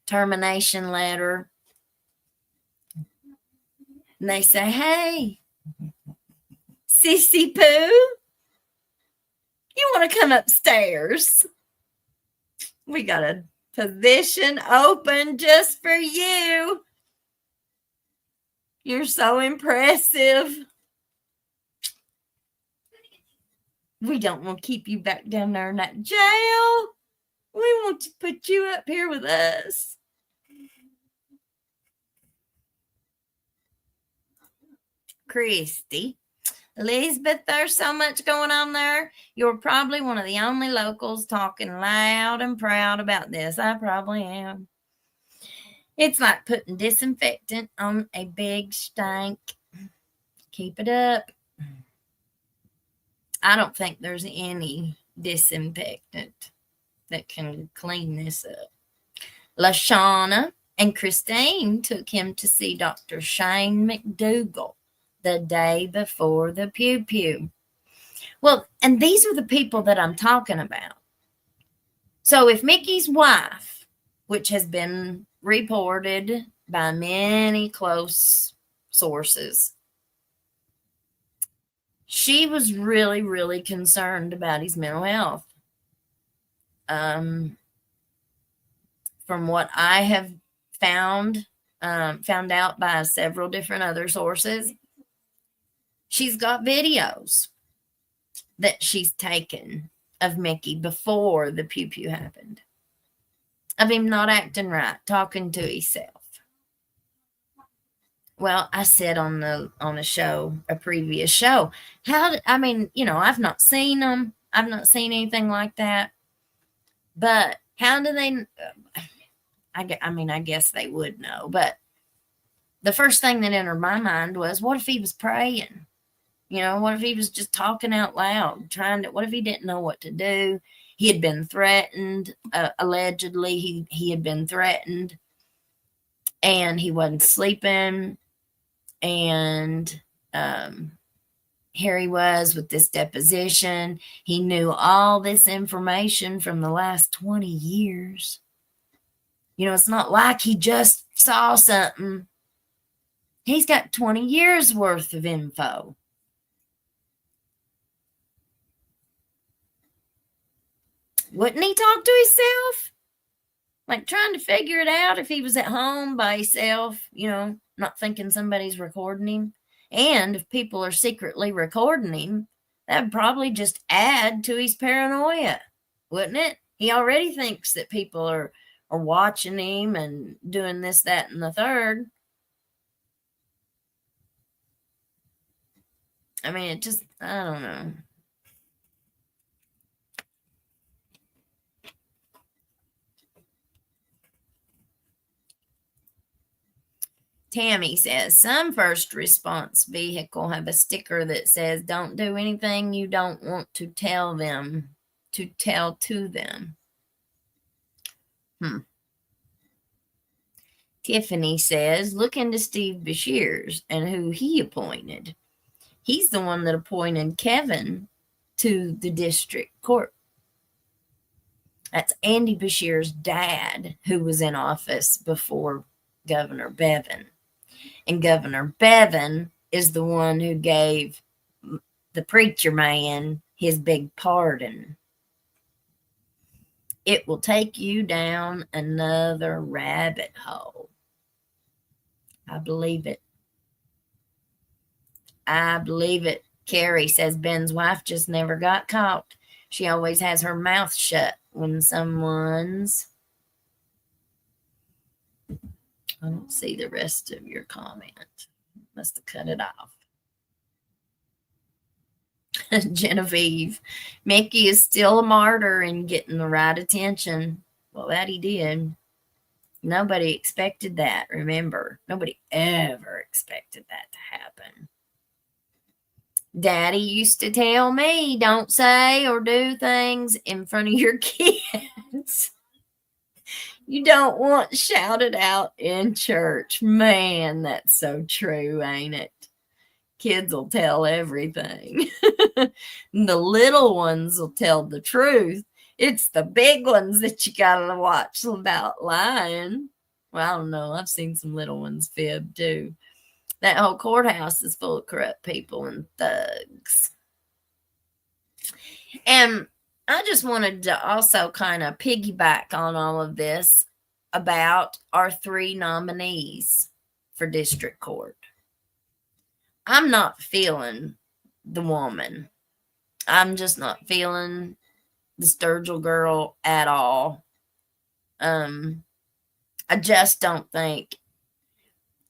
termination letter. And they say, hey, Sissy Pooh, you want to come upstairs? We got a position open just for you. You're so impressive. We don't want to keep you back down there in that jail. We want to put you up here with us. Christy, Elizabeth, there's so much going on there. You're probably one of the only locals talking loud and proud about this. I probably am. It's like putting disinfectant on a big stank. Keep it up. I don't think there's any disinfectant that can clean this up. LaShawna and Christine took him to see Dr. Shane McDougal the day before the pew-pew. Well, and these are the people that I'm talking about. So if Mickey's wife, which has been reported by many close sources, she was really, really concerned about his mental health. From what I have found out by several different other sources, she's got videos that she's taken of Mickey before the pew-pew happened, of him not acting right, talking to himself. Well, I said on a show, a previous show, I've not seen them. I've not seen anything like that. But how do they, I guess they would know. But the first thing that entered my mind was, what if he was praying? What if he was just talking out loud, what if he didn't know what to do? He had been threatened. Allegedly, he had been threatened. And he wasn't sleeping. And here he was with this deposition. He knew all this information from the last 20 years. It's not like he just saw something. He's got 20 years worth of info. Wouldn't he talk to himself? Like trying to figure it out if he was at home by himself, not thinking somebody's recording him. And if people are secretly recording him, that would probably just add to his paranoia, wouldn't it? He already thinks that people are watching him and doing this, that, and the third. I don't know. Tammy says, some first response vehicle have a sticker that says, don't do anything you don't want to tell them, to tell to them. Tiffany says, look into Steve Beshears and who he appointed. He's the one that appointed Kevin to the district court. That's Andy Beshears' dad, who was in office before Governor Bevin. And Governor Bevin is the one who gave the preacher man his big pardon. It will take you down another rabbit hole. I believe it. I believe it. Carrie says Ben's wife just never got caught. She always has her mouth shut when someone's I don't see the rest of your comment. Must have cut it off. Genevieve, Mickey is still a martyr in getting the right attention. Well, that he did. Nobody expected that, remember. Nobody ever expected that to happen. Daddy used to tell me, don't say or do things in front of your kids you don't want shouted out in church. Man, that's so true, ain't it? Kids will tell everything. The little ones will tell the truth. It's the big ones that you gotta watch about lying. Well, I don't know. I've seen some little ones fib too. That whole courthouse is full of corrupt people and thugs. And I just wanted to also kind of piggyback on all of this about our 3 nominees for district court. I'm not feeling the woman. I'm just not feeling the Sturgill girl at all. I just don't think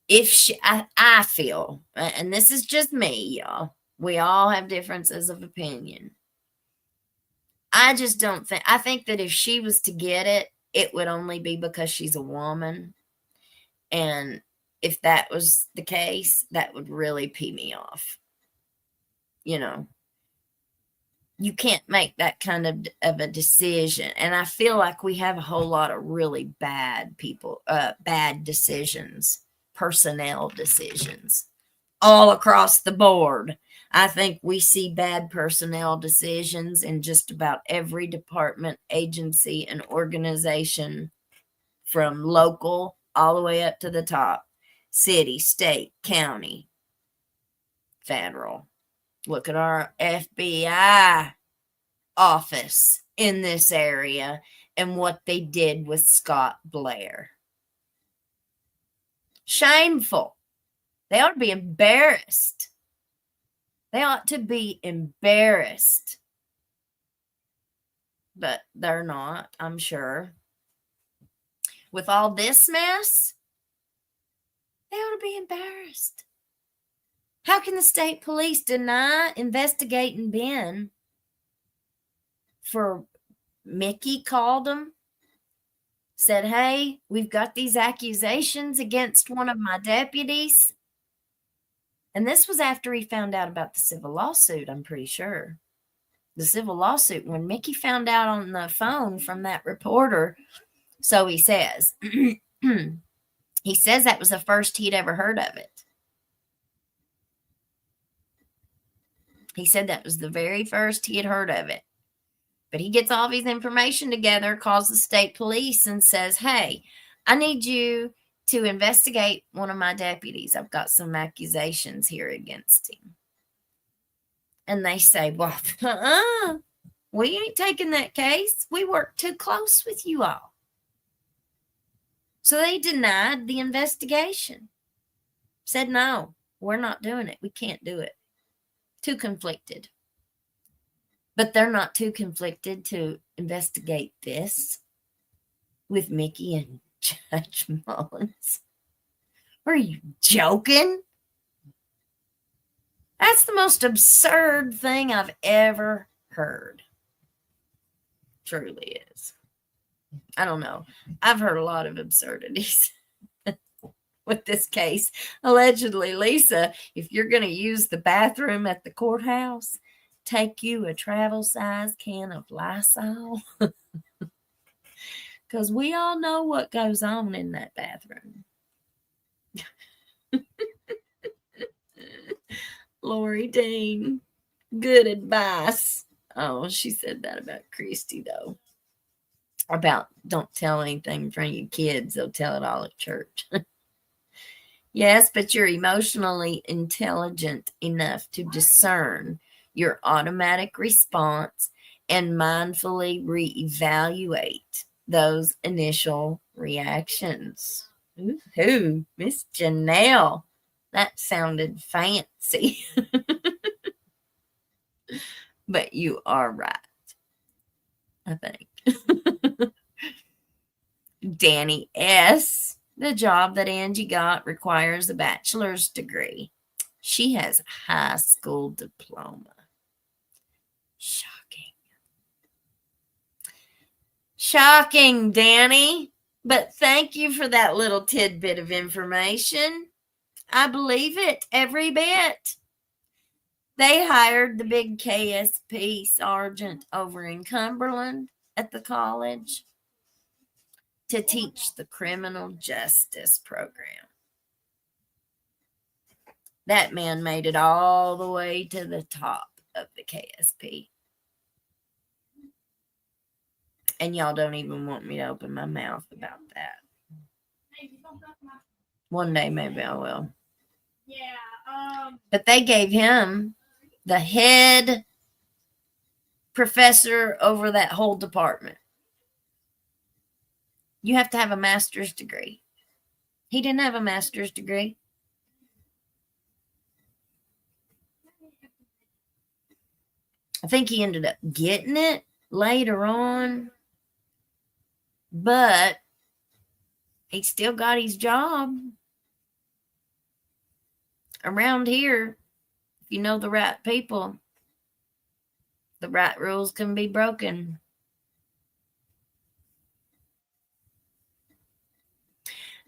if she, I feel, and this is just me, y'all. We all have differences of opinion. I just don't think, I think that if she was to get it, it would only be because she's a woman. And if that was the case, that would really pee me off. You know, you can't make that kind of a decision. And I feel like we have a whole lot of really bad people, bad decisions, personnel decisions all across the board. I think we see bad personnel decisions in just about every department, agency, and organization, from local all the way up to the top. City, state, county, federal. Look at our FBI office in this area and what they did with Scott Blair. Shameful. They ought to be embarrassed. They ought to be embarrassed. But they're not, I'm sure. With all this mess, they ought to be embarrassed. How can the state police deny investigating Ben for Mickey called them, said, hey, we've got these accusations against one of my deputies. And this was after he found out about the civil lawsuit, I'm pretty sure. The civil lawsuit, when Mickey found out on the phone from that reporter, so he says, he says that was the first he'd ever heard of it. He said that was the very first he had heard of it. But he gets all his information together, calls the state police and says, hey, I need you to investigate one of my deputies. I've got some accusations here against him. And they say, well, we ain't taking that case. We work too close with you all. So they denied the investigation. Said, no, we're not doing it. We can't do it. Too conflicted. But they're not too conflicted to investigate this with Mickey and Judge Mullins. Are you joking? That's the most absurd thing I've ever heard. Truly is. I don't know. I've heard a lot of absurdities with this case. Allegedly, Lisa, if you're going to use the bathroom at the courthouse, take you a travel size can of Lysol. Because we all know what goes on in that bathroom. Lori Dean, good advice. Oh, she said that about Christy, though. About don't tell anything in front of your kids. They'll tell it all at church. Yes, but you're emotionally intelligent enough to discern your automatic response and mindfully reevaluate those initial reactions. Ooh, Miss Janelle. That sounded fancy. But you are right, I think. Danny S. The job that Angie got requires a bachelor's degree. She has a high school diploma. Shocking. Shocking, Danny. But thank you for that little tidbit of information. I believe it every bit. They hired the big KSP sergeant over in Cumberland at the college to teach the criminal justice program. That man made it all the way to the top of the KSP. And y'all don't even want me to open my mouth about that. One day maybe I will. Yeah. But they gave him the head professor over that whole department. You have to have a master's degree. He didn't have a master's degree. I think he ended up getting it later on, but he still got his job. Around here, if you know the right people, the right rules can be broken.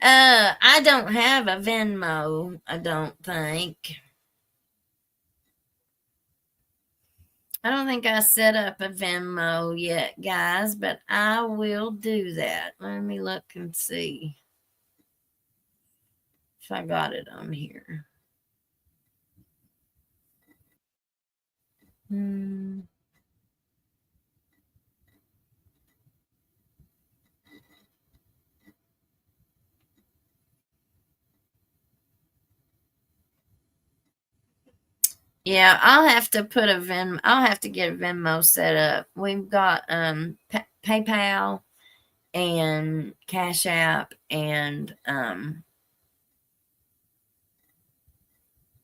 I don't have a Venmo, I don't think. I don't think I set up a Venmo yet, guys, but I will do that. Let me look and see if I got it on here. Yeah, I'll have to put I'll have to get a Venmo set up. We've got PayPal and Cash App and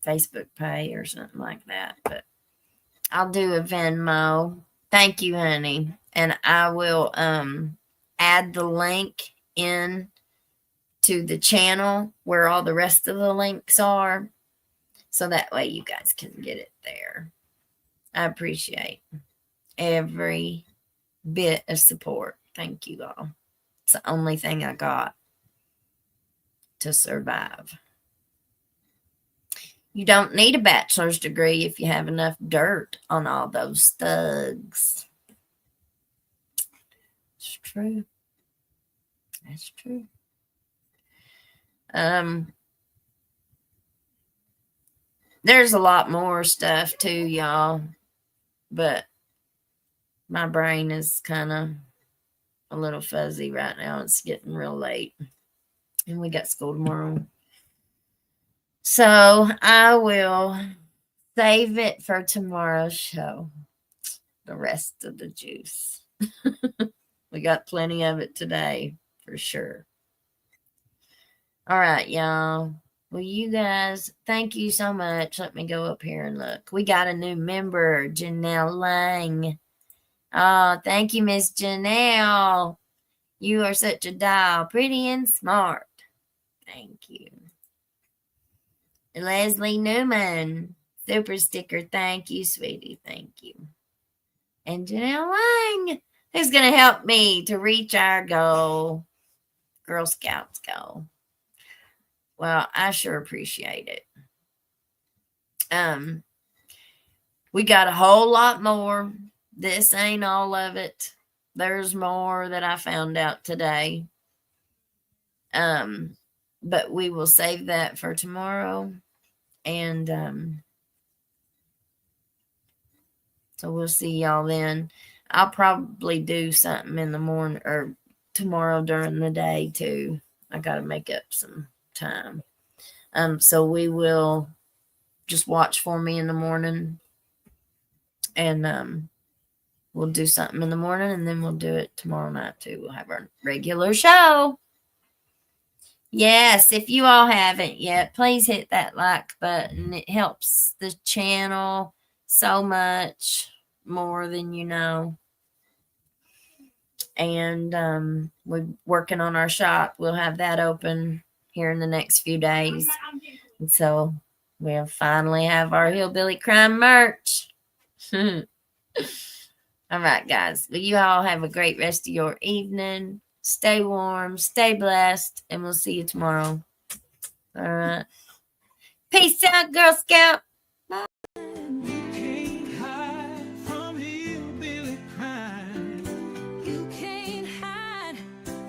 Facebook Pay or something like that. But I'll do a Venmo. Thank you, honey. And I will add the link in to the channel where all the rest of the links are. So that way you guys can get it there. I appreciate every bit of support. Thank you all. It's the only thing I got to survive. You don't need a bachelor's degree if you have enough dirt on all those thugs. It's true. That's true. There's a lot more stuff too, y'all, but my brain is kind of a little fuzzy right now. It's getting real late, and we got school tomorrow. So I will save it for tomorrow's show, the rest of the juice. We got plenty of it today, for sure. All right, y'all. Well, you guys, thank you so much. Let me go up here and look. We got a new member, Janelle Lang. Oh, thank you, Miss Janelle. You are such a doll, pretty and smart. Thank you. Leslie Newman, super sticker. Thank you, sweetie. Thank you. And Janelle Lang, who's going to help me to reach our goal, Girl Scouts goal. Well, I sure appreciate it. We got a whole lot more. This ain't all of it. There's more that I found out today. But we will save that for tomorrow. And so we'll see y'all then. I'll probably do something in the morning or tomorrow during the day too. I got to make up some time. So we will just watch for me in the morning, and we'll do something in the morning, and then we'll do it tomorrow night too. We'll have our regular show. Yes, if you all haven't yet, please hit that like button. It helps the channel so much more than you know. And we're working on our shop. We'll have that open here in the next few days. And so we'll finally have our Hillbilly Crime merch. All right, guys. Well, you all have a great rest of your evening. Stay warm, stay blessed, and we'll see you tomorrow. All right. Peace out, Girl Scout. Bye. Can't hide from hillbilly crime. You can't hide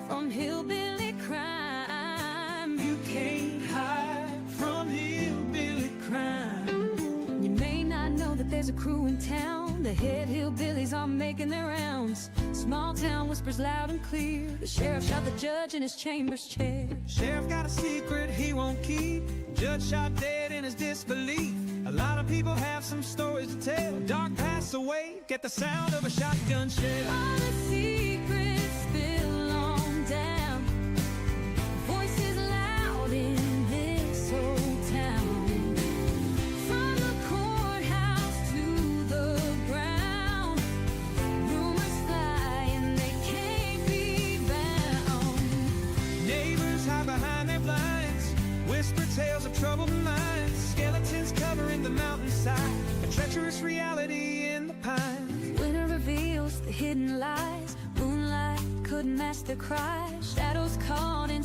from hillbilly crime. You can't hide from hillbilly crime. You may not know that there's a crew in town. The head hillbillies are making their rounds. Small town whispers loud and clear. The sheriff shot the judge in his chambers chair. Sheriff got a secret he won't keep. Judge shot dead in his disbelief. A lot of people have some stories to tell. Dark pass away, get the sound of a shotgun shell. All the secrets spill on down. Voices loud in this old town. From the courthouse to the ground. Rumors fly and they can't be bound. Neighbors hide behind their blinds. Whisper tales of troubled minds. Skeletons covering the mountainside. A treacherous reality in the pines. Winter reveals the hidden lies. Moonlight couldn't mask the cries. Shadows caught in